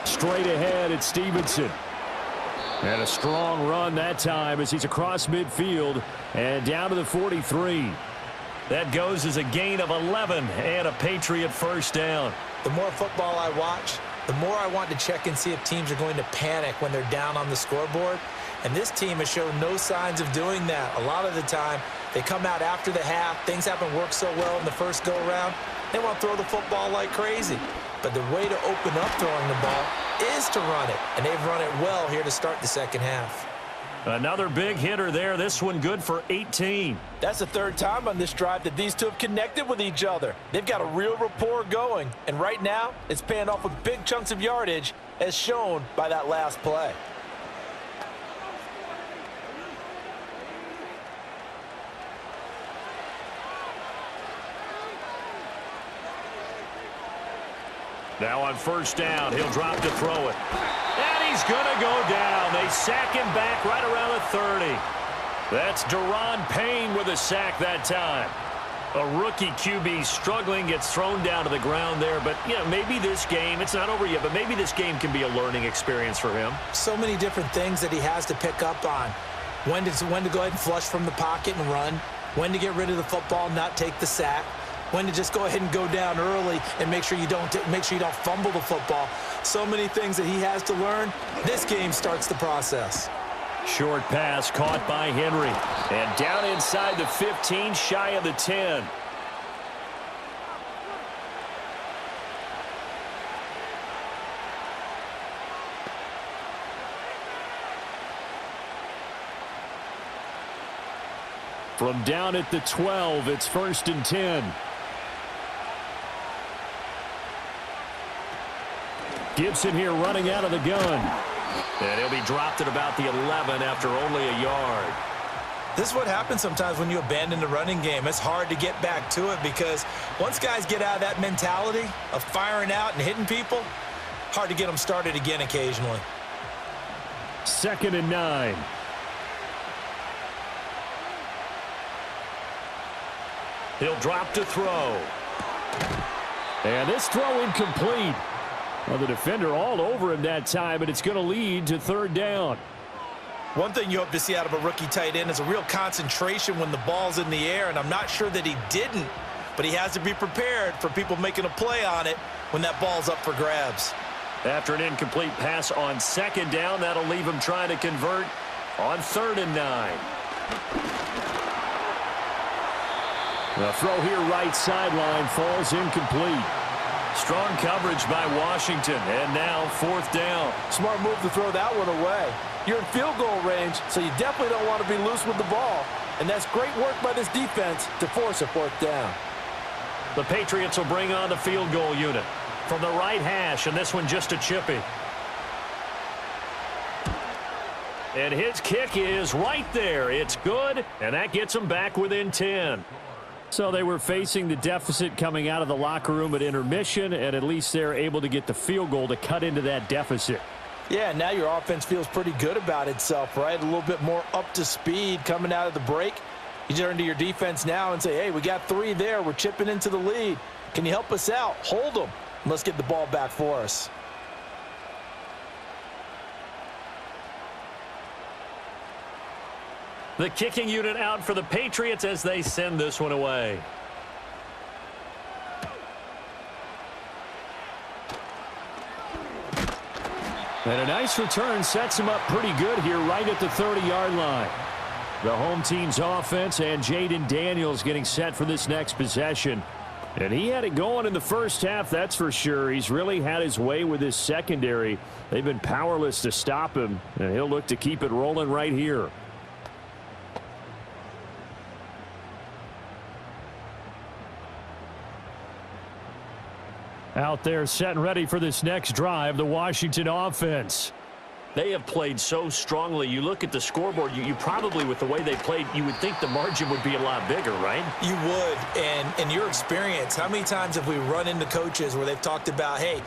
Straight ahead, it's Stevenson. And a strong run that time as he's across midfield and down to the 43. That goes as a gain of 11 and a Patriot first down. The more football I watch, the more I want to check and see if teams are going to panic when they're down on the scoreboard. And this team has shown no signs of doing that. A lot of the time, they come out after the half. Things haven't worked so well in the first go-around. They want to throw the football like crazy. But the way to open up throwing the ball is to run it. And they've run it well here to start the second half. Another big hitter there. This one good for 18. That's the third time on this drive that these two have connected with each other. They've got a real rapport going. And right now, it's paying off with big chunks of yardage as shown by that last play. Now on first down, he'll drop to throw it. And he's going to go down. They sack him back right around the 30. That's Deron Payne with a sack that time. A rookie QB struggling, gets thrown down to the ground there. But, you know, maybe this game, it's not over yet, but maybe this game can be a learning experience for him. So many different things that he has to pick up on. When to go ahead and flush from the pocket and run. When to get rid of the football, not take the sack. When to just go ahead and go down early and make sure you don't fumble the football. So many things that he has to learn. This game starts the process. Short pass caught by Henry. And down inside the 15, shy of the 10. From down at the 12, it's 1st and 10. Gibson here running out of the gun. And he'll be dropped at about the 11 after only a yard. This is what happens sometimes when you abandon the running game. It's hard to get back to it because once guys get out of that mentality of firing out and hitting people, hard to get them started again occasionally. 2nd and 9. He'll drop to throw. And this throw incomplete. Well, the defender all over him that time, but it's going to lead to 3rd down. One thing you hope to see out of a rookie tight end is a real concentration when the ball's in the air, and I'm not sure that he didn't, but he has to be prepared for people making a play on it when that ball's up for grabs. After an incomplete pass on 2nd down, that'll leave him trying to convert on 3rd and 9. The throw here right sideline falls incomplete. Strong coverage by Washington, and now 4th down. Smart move to throw that one away. You're in field goal range, so you definitely don't want to be loose with the ball. And that's great work by this defense to force a 4th down. The Patriots will bring on the field goal unit from the right hash, and this one just a chippy. And his kick is right there. It's good, and that gets them back within 10. So they were facing the deficit coming out of the locker room at intermission, and at least they're able to get the field goal to cut into that deficit. Yeah, now your offense feels pretty good about itself, right? A little bit more up to speed coming out of the break. You turn to your defense now and say, hey, we got 3 there. We're chipping into the lead. Can you help us out? Hold them. Let's get the ball back for us. The kicking unit out for the Patriots as they send this one away. And a nice return sets him up pretty good here right at the 30-yard line. The home team's offense and Jaden Daniels getting set for this next possession. And he had it going in the first half, that's for sure. He's really had his way with his secondary. They've been powerless to stop him, and he'll look to keep it rolling right here. Out there set and ready for this next drive, the Washington offense. They have played so strongly. You look at the scoreboard, you probably, with the way they played, you would think the margin would be a lot bigger, right? You would. And in your experience, how many times have we run into coaches where they've talked about, hey,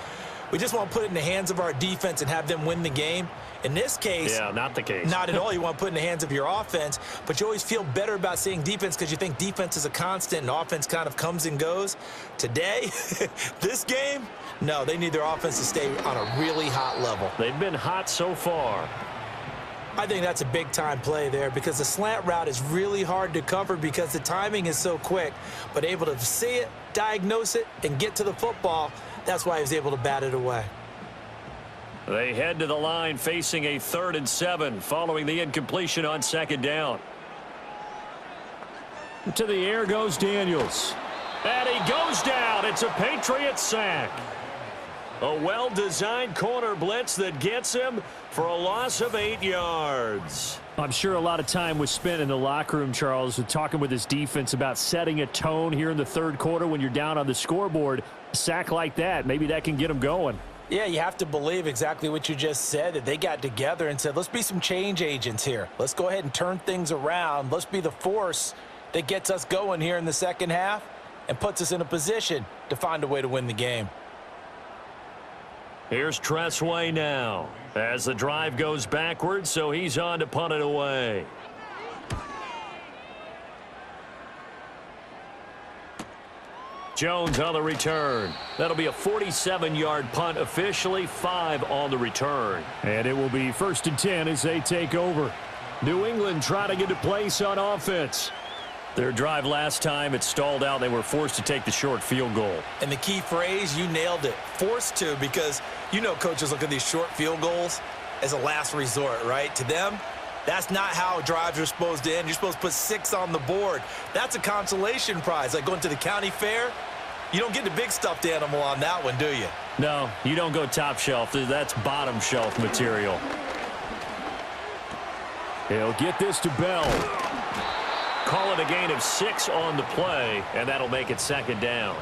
we just want to put it in the hands of our defense and have them win the game? In this case, yeah, not the case. Not at all. You want to put it in the hands of your offense, but you always feel better about seeing defense because you think defense is a constant and offense kind of comes and goes. Today, this game, no, they need their offense to stay on a really hot level. They've been hot so far. I think that's a big-time play there because the slant route is really hard to cover because the timing is so quick, but able to see it, diagnose it, and get to the football, that's why he was able to bat it away. They head to the line facing a 3rd and 7 following the incompletion on 2nd down. To the air goes Daniels. And he goes down. It's a Patriots sack. A well-designed corner blitz that gets him for a loss of 8 yards. I'm sure a lot of time was spent in the locker room, Charles, talking with his defense about setting a tone here in the 3rd quarter when you're down on the scoreboard. A sack like that, maybe that can get him going. Yeah, you have to believe exactly what you just said, that they got together and said, let's be some change agents here. Let's go ahead and turn things around. Let's be the force that gets us going here in the second half and puts us in a position to find a way to win the game. Here's Tressway now as the drive goes backwards, so he's on to punt it away. Jones on the return. That'll be a 47-yard punt, officially 5 on the return. And it will be 1st and 10 as they take over. New England trying to get to place on offense. Their drive last time, it stalled out. They were forced to take the short field goal. And the key phrase, you nailed it, forced to, because you know coaches look at these short field goals as a last resort, right? To them, that's not how drives are supposed to end. You're supposed to put 6 on the board. That's a consolation prize. Like going to the county fair, you don't get the big stuffed animal on that one, do you? No, you don't go top shelf. That's bottom shelf material. He'll get this to Bell. Call it a gain of 6 on the play, and that'll make it 2nd down.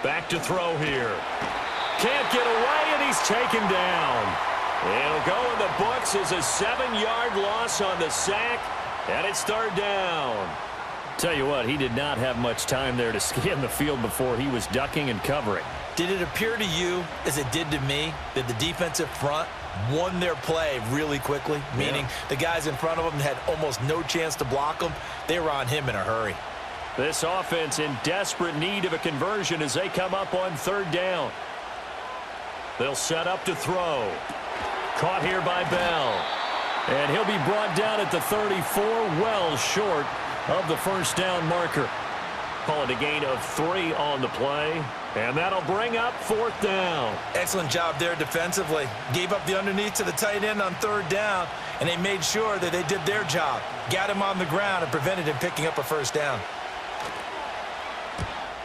Back to throw here. Can't get away, and he's taken down. It'll go in the books as a 7-yard loss on the sack, and it's third down. Tell you what, he did not have much time there to scan the field before he was ducking and covering. Did it appear to you, as it did to me, that the defensive front won their play really quickly? Meaning the guys in front of them had almost no chance to block them. They were on him in a hurry. This offense in desperate need of a conversion as they come up on third down. They'll set up to throw. Caught here by Bell. And he'll be brought down at the 34, well short of the first down marker. Call it a gain of 3 on the play. And that'll bring up fourth down. Excellent job there defensively. Gave up the underneath to the tight end on third down, and they made sure that they did their job. Got him on the ground and prevented him picking up a first down.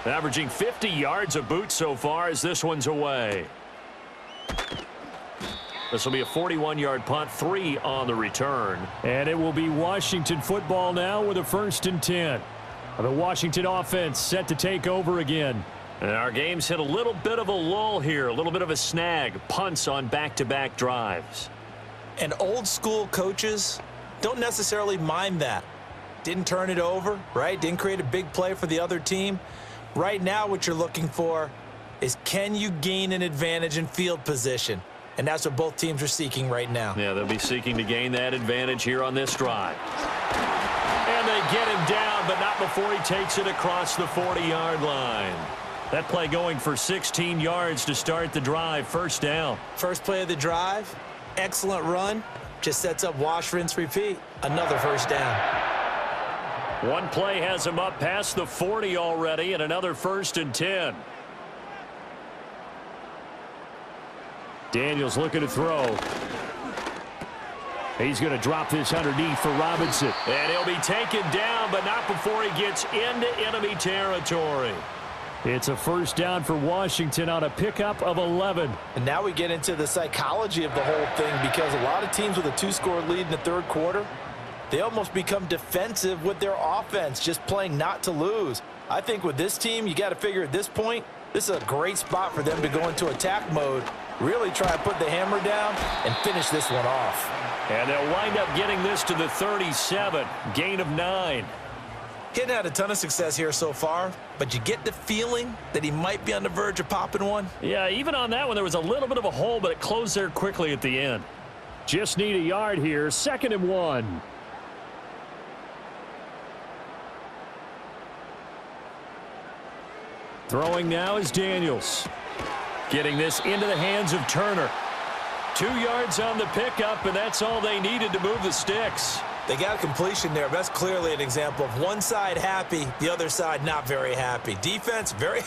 Averaging 50 yards a boot so far as this one's away. This will be a 41-yard punt, 3 on the return. And it will be Washington football now with a 1st and 10. The Washington offense set to take over again. And our game's hit a little bit of a lull here, a little bit of a snag. Punts on back-to-back drives. And old-school coaches don't necessarily mind that. Didn't turn it over, right? Didn't create a big play for the other team. Right now what you're looking for is, can you gain an advantage in field position? And that's what both teams are seeking right now. Yeah, they'll be seeking to gain that advantage here on this drive. And they get him down, but not before he takes it across the 40-yard line. That play going for 16 yards to start the drive. First down. First play of the drive. Excellent run. Just sets up wash, rinse, repeat. Another first down. One play has him up past the 40 already, and another 1st and 10. Daniels looking to throw. He's going to drop this underneath for Robinson. And he'll be taken down, but not before he gets into enemy territory. It's a first down for Washington on a pickup of 11. And now we get into the psychology of the whole thing, because a lot of teams with a 2-score lead in the third quarter, they almost become defensive with their offense, just playing not to lose. I think with this team, you got to figure at this point, this is a great spot for them to go into attack mode, really try to put the hammer down and finish this one off. And they'll wind up getting this to the 37, gain of 9. Hadn't had a ton of success here so far, but you get the feeling that he might be on the verge of popping one. Yeah, even on that one, there was a little bit of a hole, but it closed there quickly at the end. Just need a yard here, 2nd and 1. Throwing now is Daniels. Getting this into the hands of Turner. 2 yards on the pickup, and that's all they needed to move the sticks. They got a completion there. That's clearly an example of one side happy, the other side not very happy. Defense, very,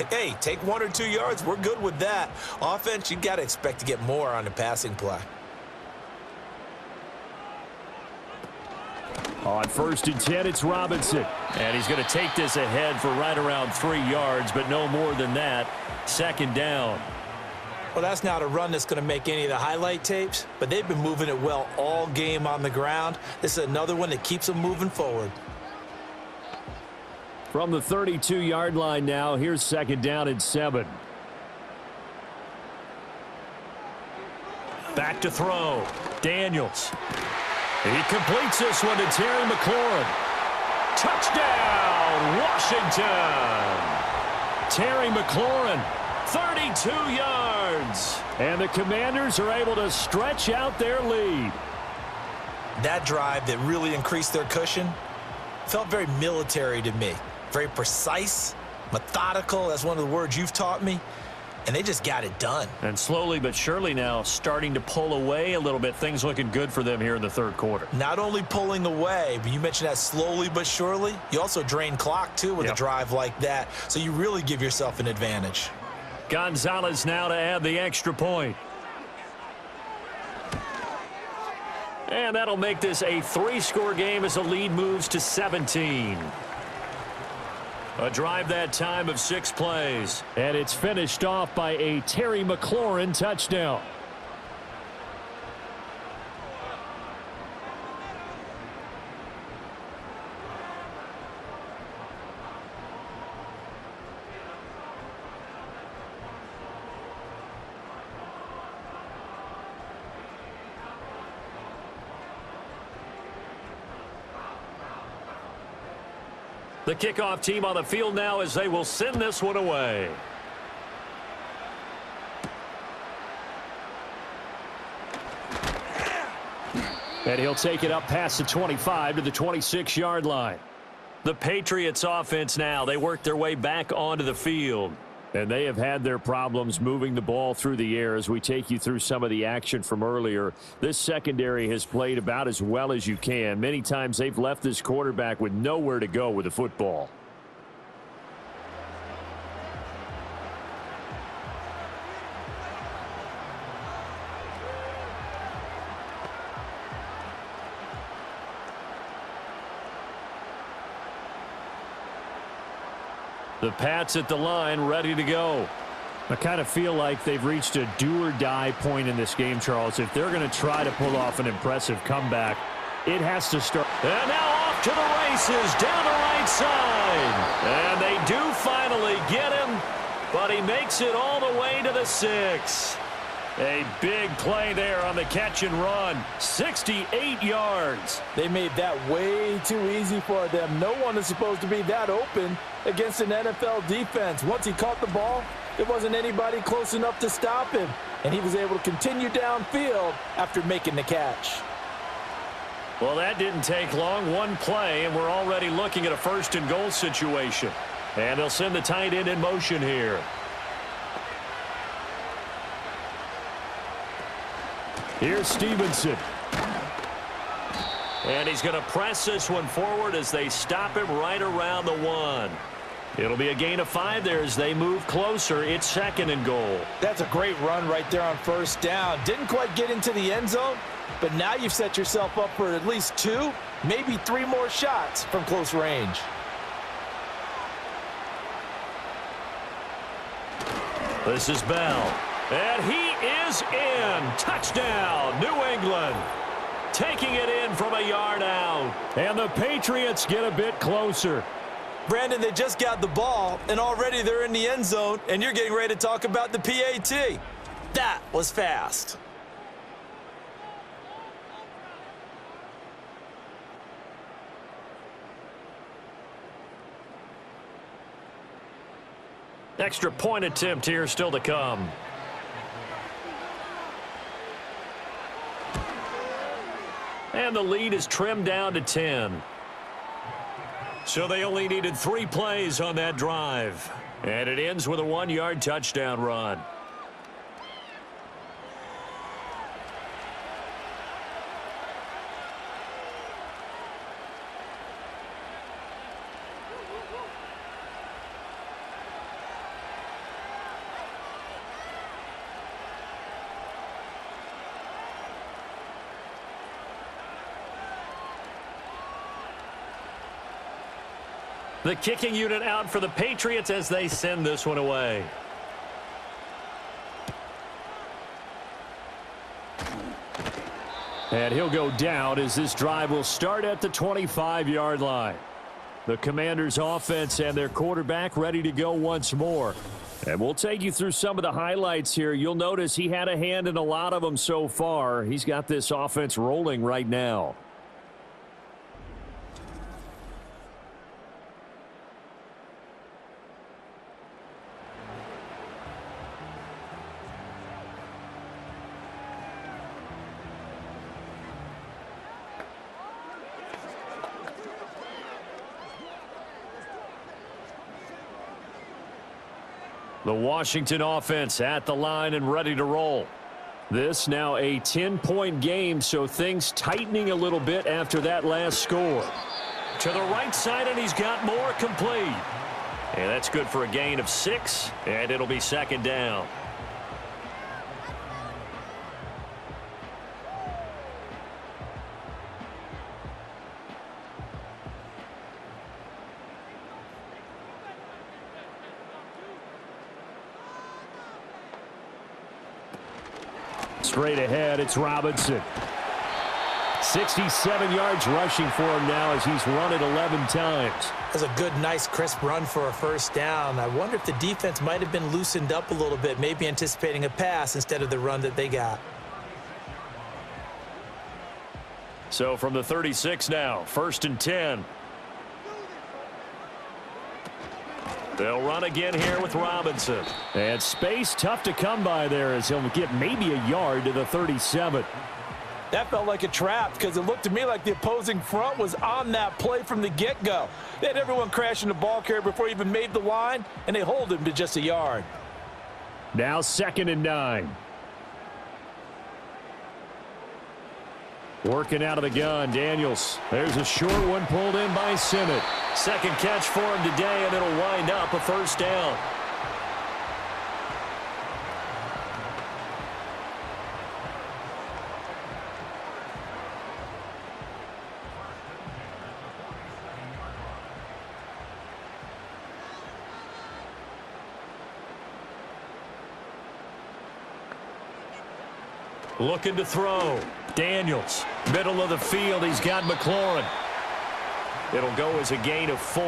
hey, take 1 or 2 yards. We're good with that. Offense, you got to expect to get more on the passing play. On 1st and 10, it's Robinson. And he's going to take this ahead for right around 3 yards, but no more than that. 2nd down. Well, that's not a run that's going to make any of the highlight tapes, but they've been moving it well all game on the ground. This is another one that keeps them moving forward. From the 32-yard line now, here's 2nd down and 7. Back to throw. Daniels. He completes this one to Terry McLaurin. Touchdown, Washington. Terry McLaurin, 32 yards. And the Commanders are able to stretch out their lead. That drive that really increased their cushion felt very military to me. Very precise, methodical. That's one of the words you've taught me. And they just got it done. And slowly but surely now starting to pull away a little bit. Things looking good for them here in the third quarter. Not only pulling away, but you mentioned that slowly but surely. You also drain clock, too, with a drive like that. So you really give yourself an advantage. Gonzalez now to add the extra point. And that'll make this a 3-score game as the lead moves to 17. A drive that time of 6 plays. And it's finished off by a Terry McLaurin touchdown. The kickoff team on the field now as they will send this one away. And he'll take it up past the 25 to the 26-yard line. The Patriots offense now, they work their way back onto the field. And they have had their problems moving the ball through the air as we take you through some of the action from earlier. This secondary has played about as well as you can. Many times they've left this quarterback with nowhere to go with the football. The Pats at the line, ready to go. I kind of feel like they've reached a do-or-die point in this game, Charles. If they're going to try to pull off an impressive comeback, it has to start. And now off to the races down the right side. And they do finally get him, but he makes it all the way to the 6. A big play there on the catch and run. 68 yards. They made that way too easy for them. No one is supposed to be that open against an NFL defense. Once he caught the ball, there wasn't anybody close enough to stop him, and he was able to continue downfield after making the catch. Well, that didn't take long. One play, and we're already looking at a first-and-goal situation. And they'll send the tight end in motion here. Here's Stevenson. And he's going to press this one forward as they stop him right around the 1. It'll be a gain of 5 there as they move closer. It's second and goal. That's a great run right there on first down. Didn't quite get into the end zone, but now you've set yourself up for at least 2, maybe 3 more shots from close range. This is Bell. And he is in. Touchdown, New England. Taking it in from a yard out. And the Patriots get a bit closer. Brandon, they just got the ball, and already they're in the end zone, and you're getting ready to talk about the PAT. That was fast. Extra point attempt here still to come. And the lead is trimmed down to 10. So they only needed 3 plays on that drive. And it ends with a 1-yard touchdown run. The kicking unit out for the Patriots as they send this one away. And he'll go down as this drive will start at the 25-yard line. The Commanders' offense and their quarterback ready to go once more. And we'll take you through some of the highlights here. You'll notice he had a hand in a lot of them so far. He's got this offense rolling right now. The Washington offense at the line and ready to roll. This now a 10-point game, so things tightening a little bit after that last score. To the right side, and he's got more complete. And that's good for a gain of 6, and it'll be second down. Straight ahead, it's Robinson. 67 yards rushing for him now as he's run it 11 times. That's a good, nice, crisp run for a first down. I wonder if the defense might have been loosened up a little bit, maybe anticipating a pass instead of the run that they got. So from the 36 now, 1st and 10. They'll run again here with Robinson. And space tough to come by there as he'll get maybe a yard to the 37. That felt like a trap because it looked to me like the opposing front was on that play from the get-go. They had everyone crashing the ball carrier before he even made the line, and they hold him to just a yard. Now 2nd and 9. Working out of the gun, Daniels. There's a short one pulled in by Simmons. Second catch for him today, and it'll wind up a first down. Looking to throw. Daniels, middle of the field. He's got McLaurin. It'll go as a gain of 4,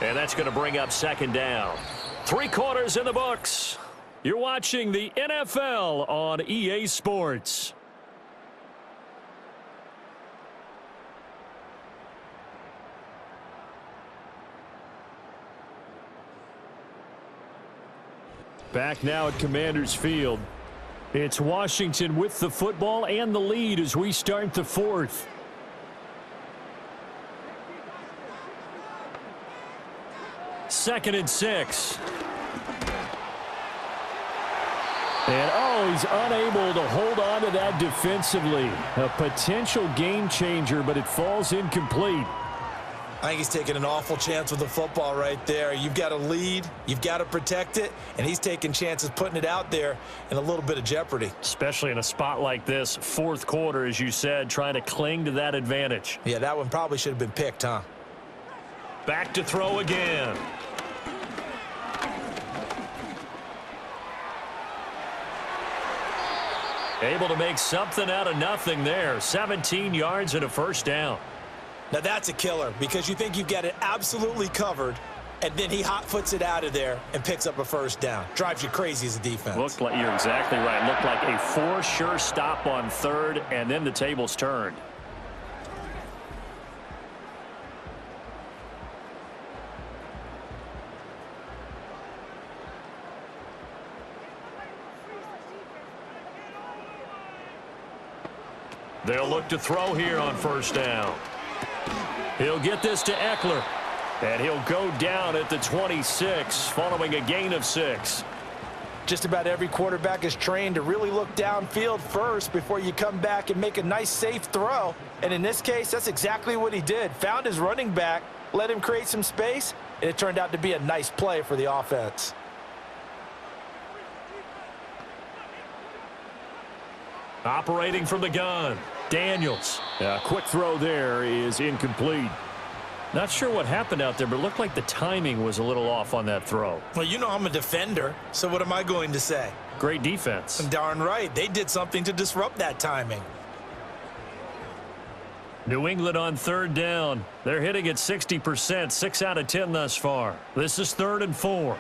and that's going to bring up 2nd down. 3 quarters in the books. You're watching the NFL on EA Sports. Back now at Commanders Field. It's Washington with the football and the lead as we start the 4th. Second and 6. And, he's unable to hold on to that defensively. A potential game changer, but it falls incomplete. I think he's taking an awful chance with the football right there. You've got to lead, you've got to protect it, and he's taking chances putting it out there in a little bit of jeopardy. Especially in a spot like this, 4th quarter, as you said, trying to cling to that advantage. Yeah, that one probably should have been picked, huh? Back to throw again. Able to make something out of nothing there. 17 yards and a first down. Now that's a killer because you think you've got it absolutely covered, and then he hot-foots it out of there and picks up a first down. Drives you crazy as a defense. Looked like, you're exactly right. Looked like a for-sure stop on 3rd, and then the tables turned. They'll look to throw here on 1st down. He'll get this to Eckler, and he'll go down at the 26 following a gain of 6. Just about every quarterback is trained to really look downfield first before you come back and make a nice, safe throw. And in this case, that's exactly what he did. Found his running back, let him create some space, and it turned out to be a nice play for the offense. Operating from the gun, Daniels. A quick throw there is incomplete. Not sure what happened out there, but it looked like the timing was a little off on that throw. Well, you know I'm a defender, so what am I going to say? Great defense. Darn right. They did something to disrupt that timing. New England on 3rd down. They're hitting at 60%, 6 out of 10 thus far. This is 3rd and 4.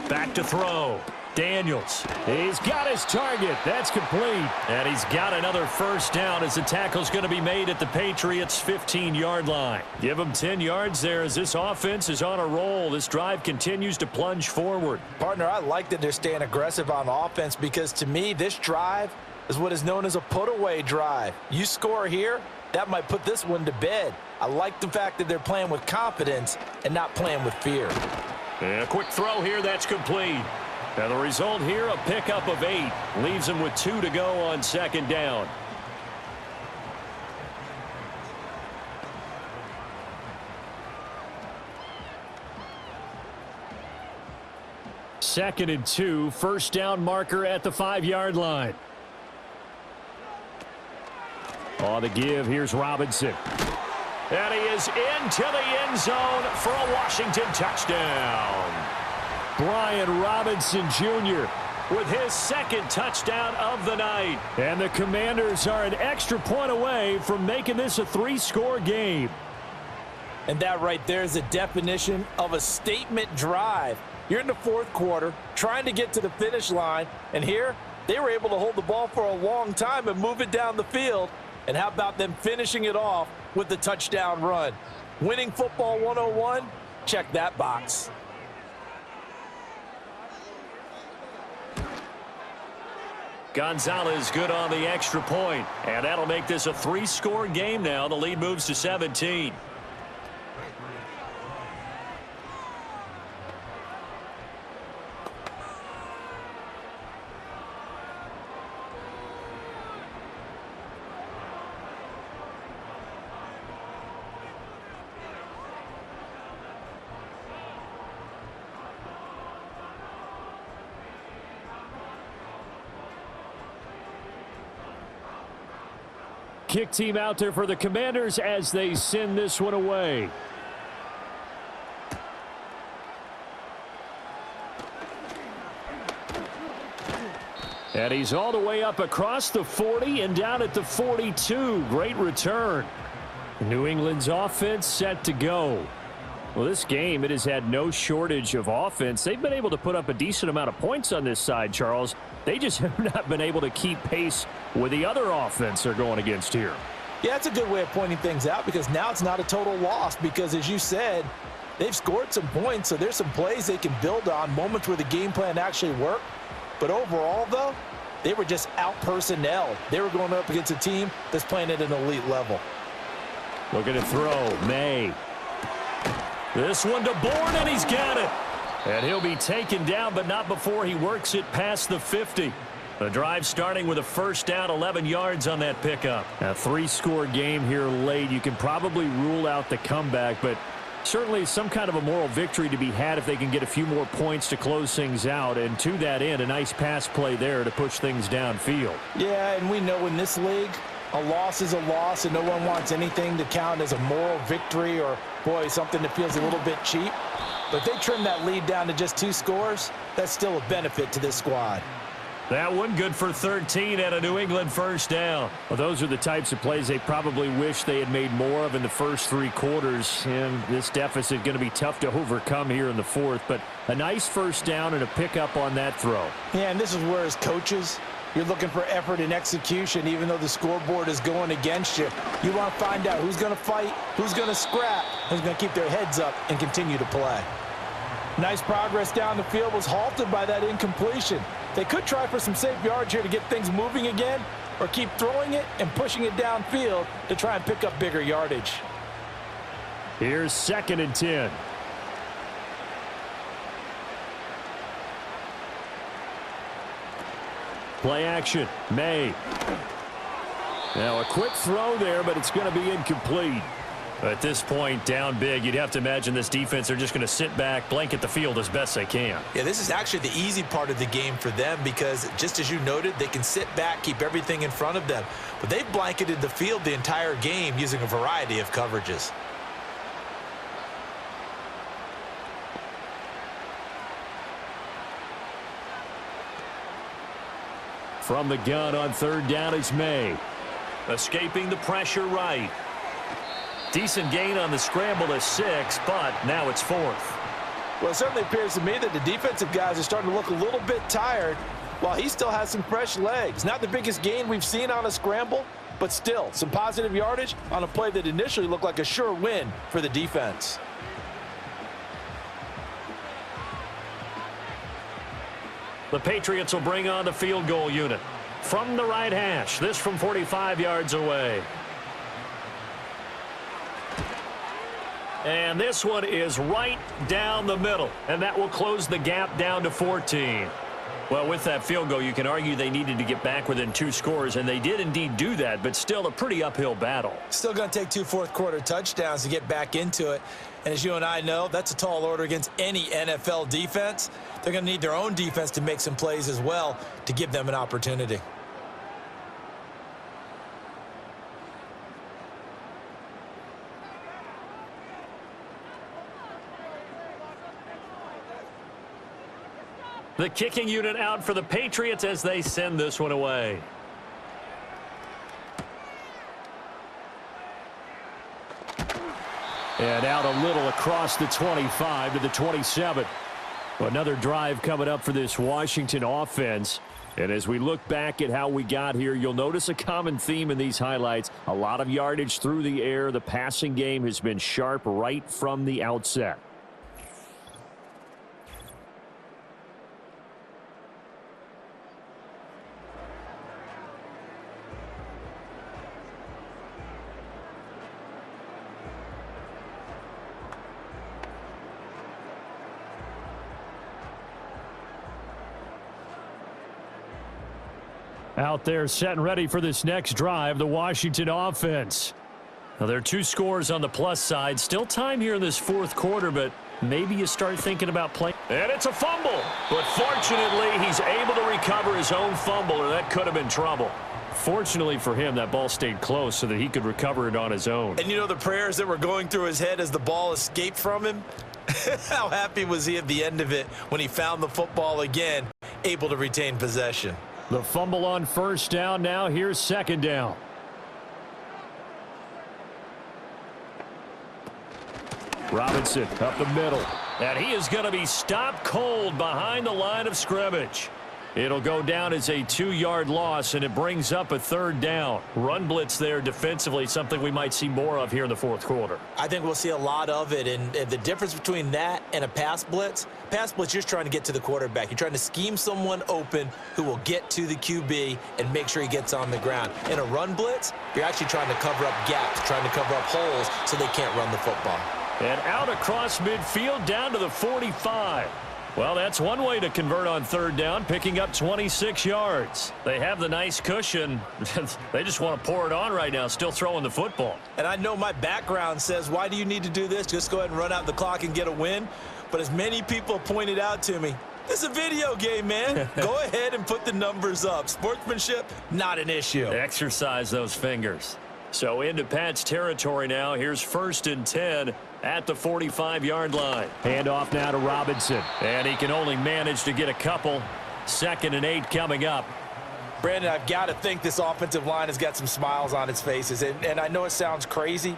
Back to throw. Daniels. He's got his target. That's complete. And he's got another first down as the tackle's going to be made at the Patriots' 15-yard line. Give him 10 yards there as this offense is on a roll. This drive continues to plunge forward. Partner, I like that they're staying aggressive on offense because to me, this drive is what is known as a put-away drive. You score here, that might put this one to bed. I like the fact that they're playing with confidence and not playing with fear. And a quick throw here, that's complete. And the result here, a pickup of 8. Leaves him with 2 to go on 2nd down. Second and 2, first down marker at the 5-yard line. On the give, here's Robinson. And he is into the end zone for a Washington touchdown. Brian Robinson Jr. with his 2nd touchdown of the night. And the Commanders are an extra point away from making this a 3-score game. And that right there is the definition of a statement drive. You're in the 4th quarter, trying to get to the finish line, and here they were able to hold the ball for a long time and move it down the field. And how about them finishing it off with the touchdown run? Winning football 101, check that box. Gonzalez good on the extra point, and that'll make this a 3-score game now. The lead moves to 17. Kick team out there for the Commanders as they send this one away. And he's all the way up across the 40 and down at the 42. Great return. New England's offense set to go. Well, this game, it has had no shortage of offense. They've been able to put up a decent amount of points on this side, Charles. They just have not been able to keep pace with the other offense they're going against here. Yeah, that's a good way of pointing things out because now it's not a total loss because, as you said, they've scored some points, so there's some plays they can build on, moments where the game plan actually worked. But overall, though, they were just out-personnelled. They were going up against a team that's playing at an elite level. Looking to throw, May. This one to Bourne, and he's got it. And he'll be taken down, but not before he works it past the 50. The drive starting with a first down, 11 yards on that pickup. A 3-score game here late. You can probably rule out the comeback, but certainly some kind of a moral victory to be had if they can get a few more points to close things out. And to that end, a nice pass play there to push things downfield. Yeah, and we know in this league, a loss is a loss, and no one wants anything to count as a moral victory or, boy, something that feels a little bit cheap. But if they trim that lead down to just 2 scores, that's still a benefit to this squad. That one good for 13 and a New England first down. Well, those are the types of plays they probably wish they had made more of in the first 3 quarters. And this deficit going to be tough to overcome here in the 4th. But a nice first down and a pickup on that throw. Yeah, and this is where, as coaches, you're looking for effort and execution, even though the scoreboard is going against you. You want to find out who's going to fight, who's going to scrap, who's going to keep their heads up and continue to play. Nice progress down the field was halted by that incompletion. They could try for some safe yards here to get things moving again, or keep throwing it and pushing it downfield to try and pick up bigger yardage. Here's 2nd and 10. Play action. May. Now a quick throw there, but it's going to be incomplete. At this point, down big, you'd have to imagine this defense are just going to sit back, blanket the field as best they can. Yeah, this is actually the easy part of the game for them because, just as you noted, they can sit back, keep everything in front of them. But they've blanketed the field the entire game using a variety of coverages. From the gun on 3rd down is May. Escaping the pressure right. Decent gain on the scramble to 6, but now it's 4th. Well, it certainly appears to me that the defensive guys are starting to look a little bit tired while he still has some fresh legs. Not the biggest gain we've seen on a scramble, but still some positive yardage on a play that initially looked like a sure win for the defense. The Patriots will bring on the field goal unit. From the right hash, this from 45 yards away. And this one is right down the middle, and that will close the gap down to 14. Well, with that field goal, you can argue they needed to get back within 2 scores, and they did indeed do that, but still a pretty uphill battle. Still going to take 2 fourth-quarter touchdowns to get back into it. And as you and I know, that's a tall order against any NFL defense. They're going to need their own defense to make some plays as well to give them an opportunity. The kicking unit out for the Patriots as they send this one away. And out a little across the 25 to the 27. Another drive coming up for this Washington offense. And as we look back at how we got here, you'll notice a common theme in these highlights. A lot of yardage through the air. The passing game has been sharp right from the outset. Out there set and ready for this next drive, the Washington offense. Now, there are 2 scores on the plus side. Still time here in this fourth quarter, but maybe you start thinking about playing. And it's a fumble. But fortunately, he's able to recover his own fumble, or that could have been trouble. Fortunately for him, that ball stayed close so that he could recover it on his own. And you know the prayers that were going through his head as the ball escaped from him? How happy was he at the end of it when he found the football again, able to retain possession? The fumble on first down. Now here's second down. Robinson up the middle. And he is going to be stopped cold behind the line of scrimmage. It'll go down as a 2-yard loss, and it brings up a third down. Run blitz there defensively, something we might see more of here in the fourth quarter. I think we'll see a lot of it, and the difference between that and a pass blitz, you're just trying to get to the quarterback. You're trying to scheme someone open who will get to the QB and make sure he gets on the ground. In a run blitz, you're actually trying to cover up gaps, trying to cover up holes so they can't run the football. And out across midfield down to the 45. Well, that's one way to convert on third down, picking up 26 yards. They have the nice cushion. They just want to pour it on right now, still throwing the football. And I know my background says, why do you need to do this? Just go ahead and run out the clock and get a win. But as many people pointed out to me, it's a video game, man. Go ahead and put the numbers up. Sportsmanship, not an issue. Exercise those fingers. So into Pat's territory now. Here's 1st and 10 at the 45-yard line. Handoff now to Robinson. And he can only manage to get a couple. 2nd and 8 coming up. Brandon, I've got to think this offensive line has got some smiles on its faces. And I know it sounds crazy,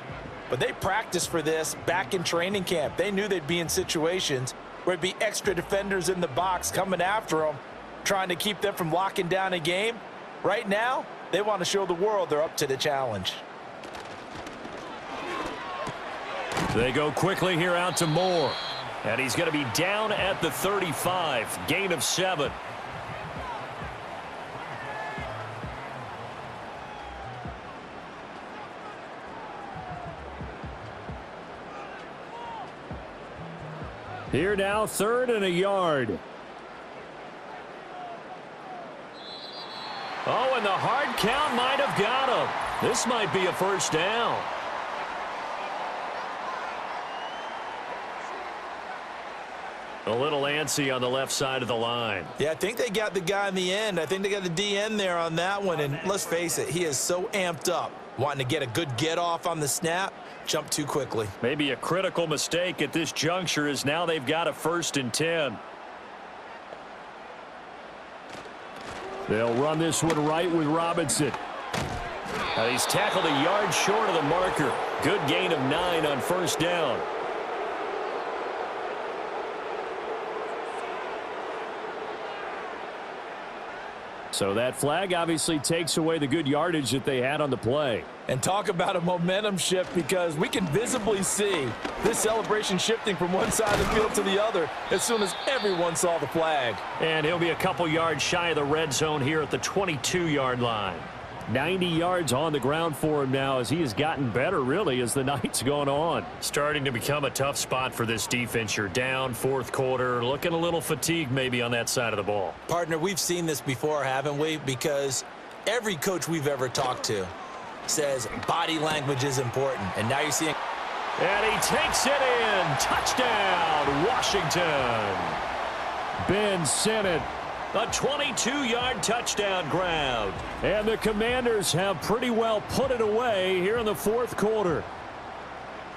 but they practiced for this back in training camp. They knew they'd be in situations where it'd be extra defenders in the box coming after them, trying to keep them from locking down a game. Right now, they want to show the world they're up to the challenge. They go quickly here out to Moore. And he's going to be down at the 35. Gain of 7. Here now, 3rd and a yard. Oh, and the hard count might have got him. This might be a first down. A little antsy on the left side of the line. Yeah, I think they got the guy in the end. I think they got the DN there on that one. And let's face it, he is so amped up, wanting to get a good get-off on the snap, jump too quickly. Maybe a critical mistake at this juncture is now they've got a 1st and 10. They'll run this one right with Robinson. He's tackled a yard short of the marker. Good gain of 9 on first down. So that flag obviously takes away the good yardage that they had on the play. And talk about a momentum shift, because we can visibly see this celebration shifting from one side of the field to the other as soon as everyone saw the flag. And he'll be a couple yards shy of the red zone here at the 22-yard line. 90 yards on the ground for him now as he has gotten better, really, as the night's gone on. Starting to become a tough spot for this defense. You're down, fourth quarter, looking a little fatigued maybe on that side of the ball. Partner, we've seen this before, haven't we? Because every coach we've ever talked to says body language is important. And now you're seeing... And he takes it in. Touchdown, Washington. Ben Simmons. A 22-yard touchdown grab. And the Commanders have pretty well put it away here in the fourth quarter.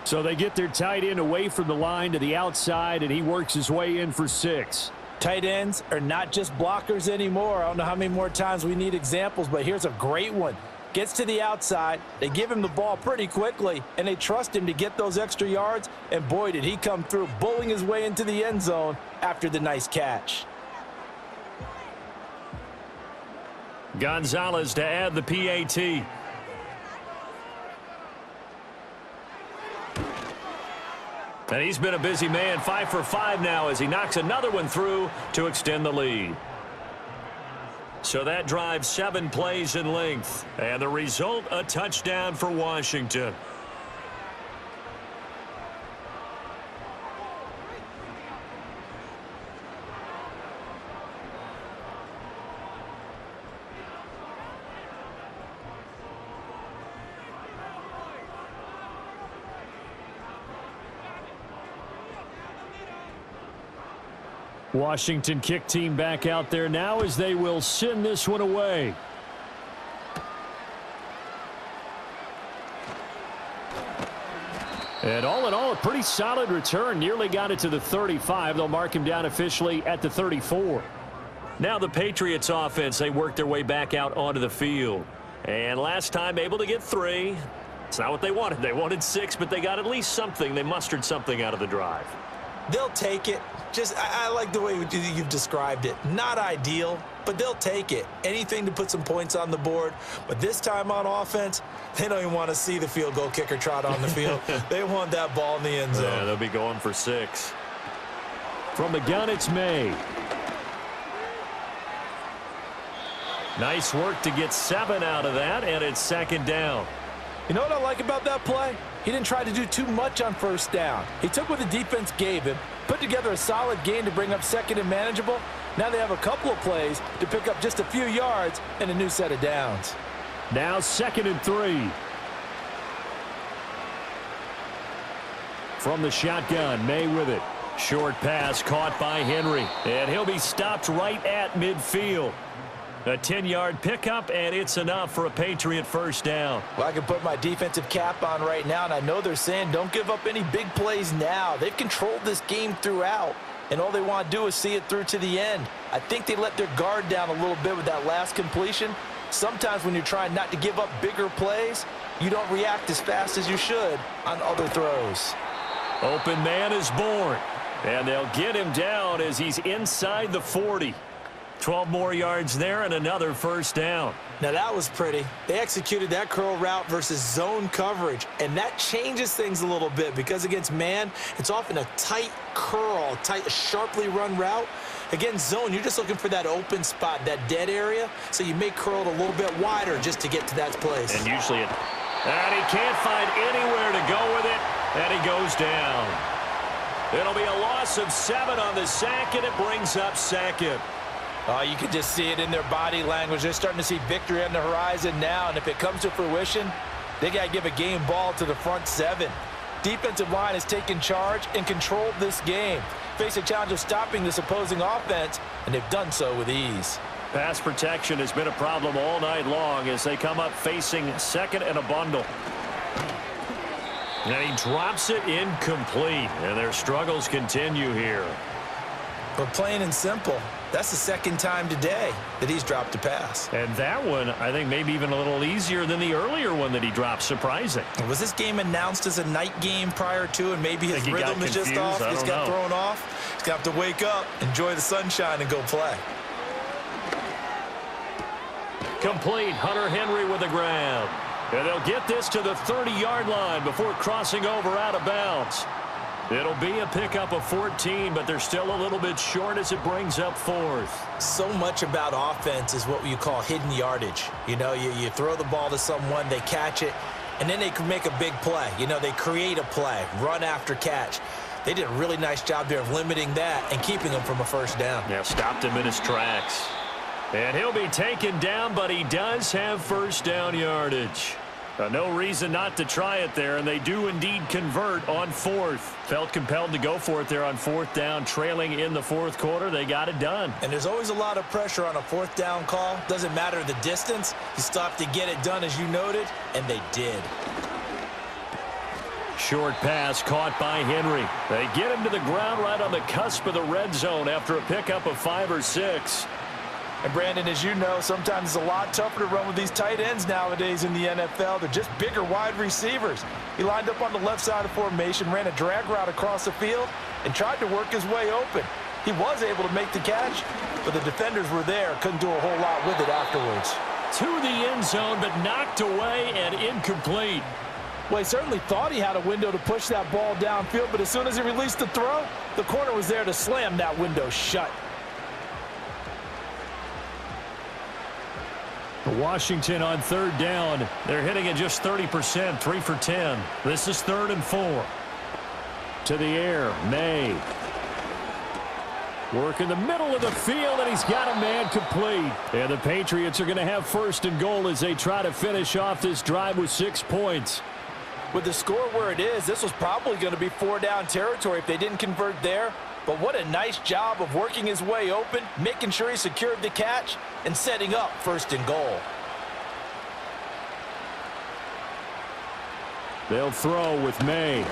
So they get their tight end away from the line to the outside, and he works his way in for 6. Tight ends are not just blockers anymore. I don't know how many more times we need examples, but here's a great one. Gets to the outside, they give him the ball pretty quickly, and they trust him to get those extra yards, and boy, did he come through, bullying his way into the end zone after the nice catch. Gonzalez to add the PAT. And he's been a busy man, 5 for 5 now as he knocks another one through to extend the lead. So that drives 7 plays in length. And the result, a touchdown for Washington. Washington kick team back out there now as they will send this one away. And all in all, a pretty solid return. Nearly got it to the 35. They'll mark him down officially at the 34. Now the Patriots offense, they work their way back out onto the field. And last time able to get 3. It's not what they wanted. They wanted 6, but they got at least something. They mustered something out of the drive. They'll take it. I like the way you've described it. Not ideal, but they'll take it. Anything to put some points on the board. But this time on offense, they don't even want to see the field goal kicker trot on the field. They want that ball in the end zone. Yeah, they'll be going for 6. From the gun, it's May. Nice work to get 7 out of that, and it's 2nd down. You know what I like about that play? He didn't try to do too much on 1st down. He took what the defense gave him, put together a solid gain to bring up 2nd and manageable. Now they have a couple of plays to pick up just a few yards and a new set of downs. Now 2nd and 3. From the shotgun, May with it. Short pass caught by Henry, and he'll be stopped right at midfield. A 10-yard pickup, and it's enough for a Patriot 1st down. Well, I can put my defensive cap on right now, and I know they're saying don't give up any big plays now. They've controlled this game throughout, and all they want to do is see it through to the end. I think they let their guard down a little bit with that last completion. Sometimes when you're trying not to give up bigger plays, you don't react as fast as you should on other throws. Open man is born, and they'll get him down as he's inside the 40. 12 more yards there and another 1st down. Now that was pretty. They executed that curl route versus zone coverage, and that changes things a little bit because against man, it's often a tight curl, tight, sharply run route. Against zone, you're just looking for that open spot, that dead area, so you may curl it a little bit wider just to get to that place. And usually and he can't find anywhere to go with it, and he goes down. It'll be a loss of 7 on the sack, and it brings up 2nd. Oh, you can just see it in their body language. They're starting to see victory on the horizon now, and if it comes to fruition, they got to give a game ball to the front 7. Defensive line has taken charge and controlled this game. Face a challenge of stopping this opposing offense, and they've done so with ease. Pass protection has been a problem all night long as they come up facing 2nd and a bundle. And he drops it incomplete, and their struggles continue here. But plain and simple, that's the 2nd time today that he's dropped a pass. And that one, I think, maybe even a little easier than the earlier one that he dropped. Surprising. Was this game announced as a night game prior to, and maybe his rhythm is just off? He's got thrown off. He's going to have to wake up, enjoy the sunshine, and go play. Complete. Hunter Henry with the grab. And they'll get this to the 30-yard line before crossing over out of bounds. It'll be a pickup of 14, but they're still a little bit short as it brings up 4th. So much about offense is what you call hidden yardage. You know, you throw the ball to someone, they catch it, and then they can make a big play. You know, they create a play, run after catch. They did a really nice job there of limiting that and keeping him from a 1st down. Yeah, stopped him in his tracks. And he'll be taken down, but he does have 1st down yardage. No reason not to try it there, and they do indeed convert on 4th. Felt compelled to go for it there on 4th down, trailing in the 4th quarter. They got it done. And there's always a lot of pressure on a 4th down call. Doesn't matter the distance. You stop to get it done, as you noted, and they did. Short pass caught by Henry. They get him to the ground right on the cusp of the red zone after a pickup of 5 or 6. And Brandon, as you know, sometimes it's a lot tougher to run with these tight ends nowadays in the NFL. They're just bigger wide receivers. He lined up on the left side of formation, ran a drag route across the field, and tried to work his way open. He was able to make the catch, but the defenders were there, couldn't do a whole lot with it afterwards. To the end zone, but knocked away and incomplete. Well, he certainly thought he had a window to push that ball downfield, but as soon as he released the throw, the corner was there to slam that window shut. Washington on 3rd down. They're hitting at just 30%, 3 for 10. This is 3rd and 4. To the air, May. Work in the middle of the field, and he's got a man complete. And the Patriots are going to have 1st and goal as they try to finish off this drive with 6 points. With the score where it is, this was probably going to be 4 down territory if they didn't convert there. But what a nice job of working his way open, making sure he secured the catch, and setting up 1st and goal. They'll throw with May.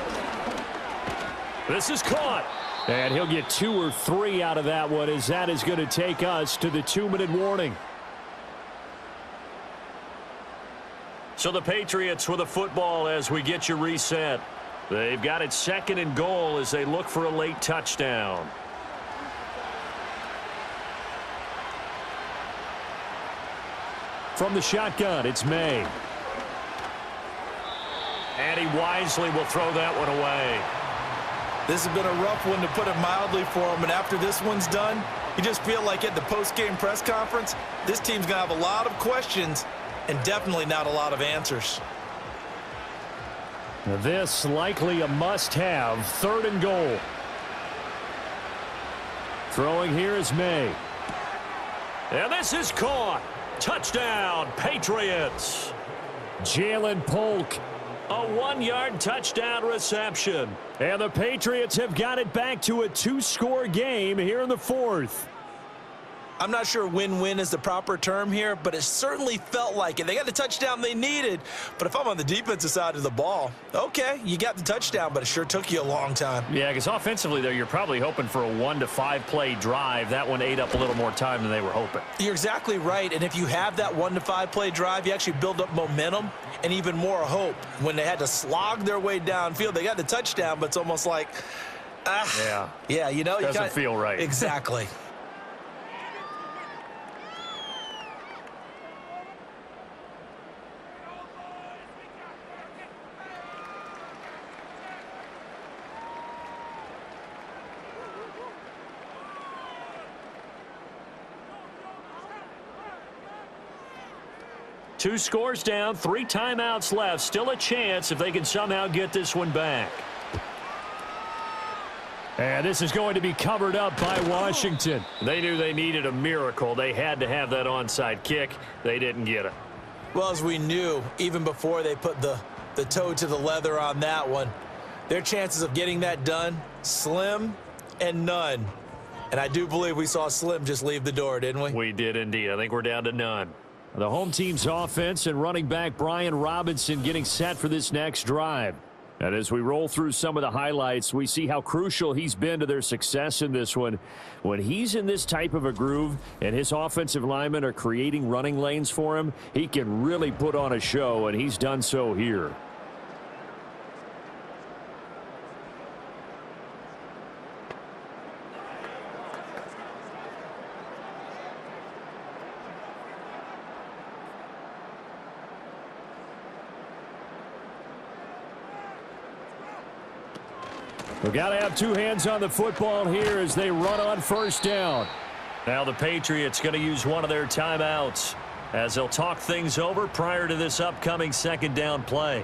This is caught. And he'll get 2 or 3 out of that one, as that is going to take us to the 2-minute warning. So the Patriots with the football as we get you reset. They've got it 2nd and goal as they look for a late touchdown. From the shotgun, it's May. And he wisely will throw that one away. This has been a rough one, to put it mildly, for him. And after this one's done, you just feel like at the post-game press conference, this team's going to have a lot of questions and definitely not a lot of answers. This likely a must-have. 3rd and goal. Throwing here is May. And this is caught. Touchdown, Patriots. Jalen Polk. A 1-yard touchdown reception. And the Patriots have got it back to a 2-score game here in the 4th. I'm not sure win-win is the proper term here, but it certainly felt like it. They got the touchdown they needed, but if I'm on the defensive side of the ball, okay, you got the touchdown, but it sure took you a long time. Yeah, because offensively there, you're probably hoping for a 1 to 5 play drive. That one ate up a little more time than they were hoping. You're exactly right, and if you have that 1 to 5 play drive, you actually build up momentum and even more hope. When they had to slog their way downfield, they got the touchdown, but it's almost like, yeah, you know, doesn't feel right. Exactly. Two scores down, 3 timeouts left. Still a chance if they can somehow get this one back. And this is going to be covered up by Washington. They knew they needed a miracle. They had to have that onside kick. They didn't get it. Well, as we knew, even before they put the toe to the leather on that one, their chances of getting that done, slim and none. And I do believe we saw Slim just leave the door, didn't we? We did indeed. I think we're down to none. The home team's offense and running back Brian Robinson getting set for this next drive. And as we roll through some of the highlights, we see how crucial he's been to their success in this one. When he's in this type of a groove and his offensive linemen are creating running lanes for him, he can really put on a show, and he's done so here. We've got to have 2 hands on the football here as they run on 1st down. Now the Patriots going to use one of their timeouts as they'll talk things over prior to this upcoming 2nd down play.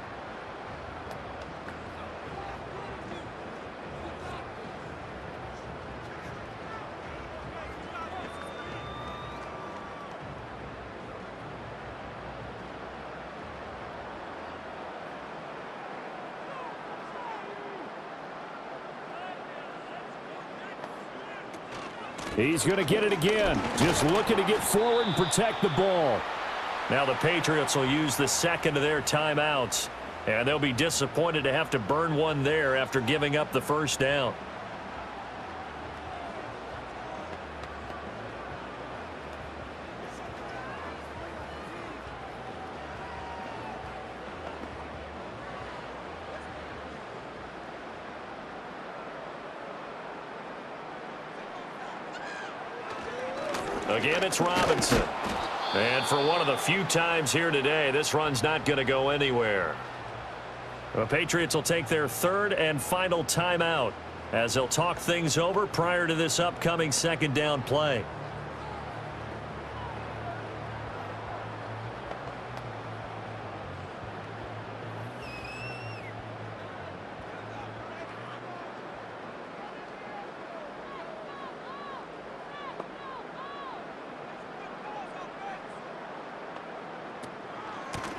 He's going to get it again. Just looking to get forward and protect the ball. Now the Patriots will use the 2nd of their timeouts. And they'll be disappointed to have to burn one there after giving up the 1st down. Again, it's Robinson. And for one of the few times here today, this run's not going to go anywhere. The Patriots will take their 3rd and final timeout as they'll talk things over prior to this upcoming 2nd down play.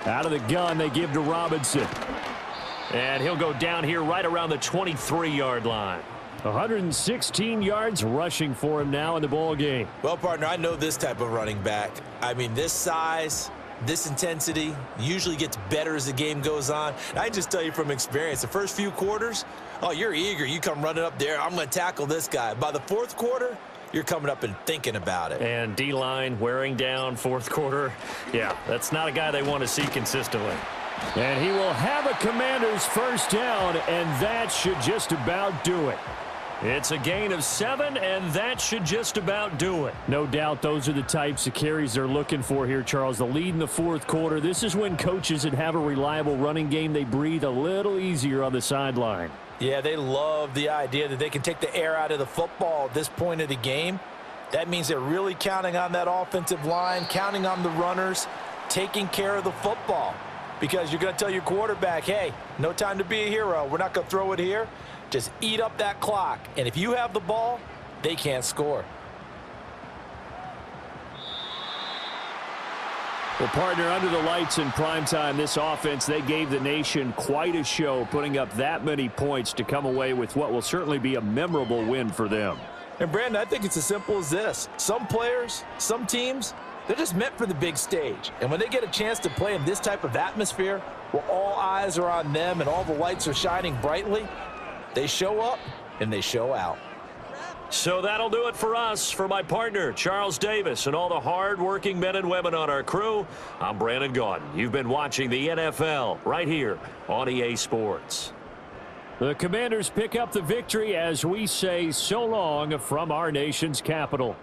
Out of the gun, they give to Robinson. And he'll go down here right around the 23-yard line. 116 yards rushing for him now in the ball game. Well, partner, I know this type of running back. I mean, this size, this intensity usually gets better as the game goes on. And I just tell you from experience, the first few quarters, oh, you're eager. You come running up there. I'm going to tackle this guy. By the fourth quarter, you're coming up and thinking about it. And D-line wearing down fourth quarter. Yeah, that's not a guy they want to see consistently. And he will have a Commanders first down, and that should just about do it. It's a gain of 7, and that should just about do it. No doubt those are the types of carries they're looking for here, Charles. The lead in the fourth quarter. This is when coaches that have a reliable running game, they breathe a little easier on the sideline. Yeah, they love the idea that they can take the air out of the football at this point of the game. That means they're really counting on that offensive line, counting on the runners, taking care of the football. Because you're going to tell your quarterback, hey, no time to be a hero. We're not going to throw it here. Just eat up that clock. And if you have the ball, they can't score. Well, partner, under the lights in primetime, this offense, they gave the nation quite a show, putting up that many points to come away with what will certainly be a memorable win for them. And, Brandon, I think it's as simple as this. Some players, some teams, they're just meant for the big stage. And when they get a chance to play in this type of atmosphere where all eyes are on them and all the lights are shining brightly, they show up and they show out. So that'll do it for us. For my partner, Charles Davis, and all the hard-working men and women on our crew, I'm Brandon Gaudin. You've been watching the NFL right here on EA Sports. The Commanders pick up the victory as we say so long from our nation's capital.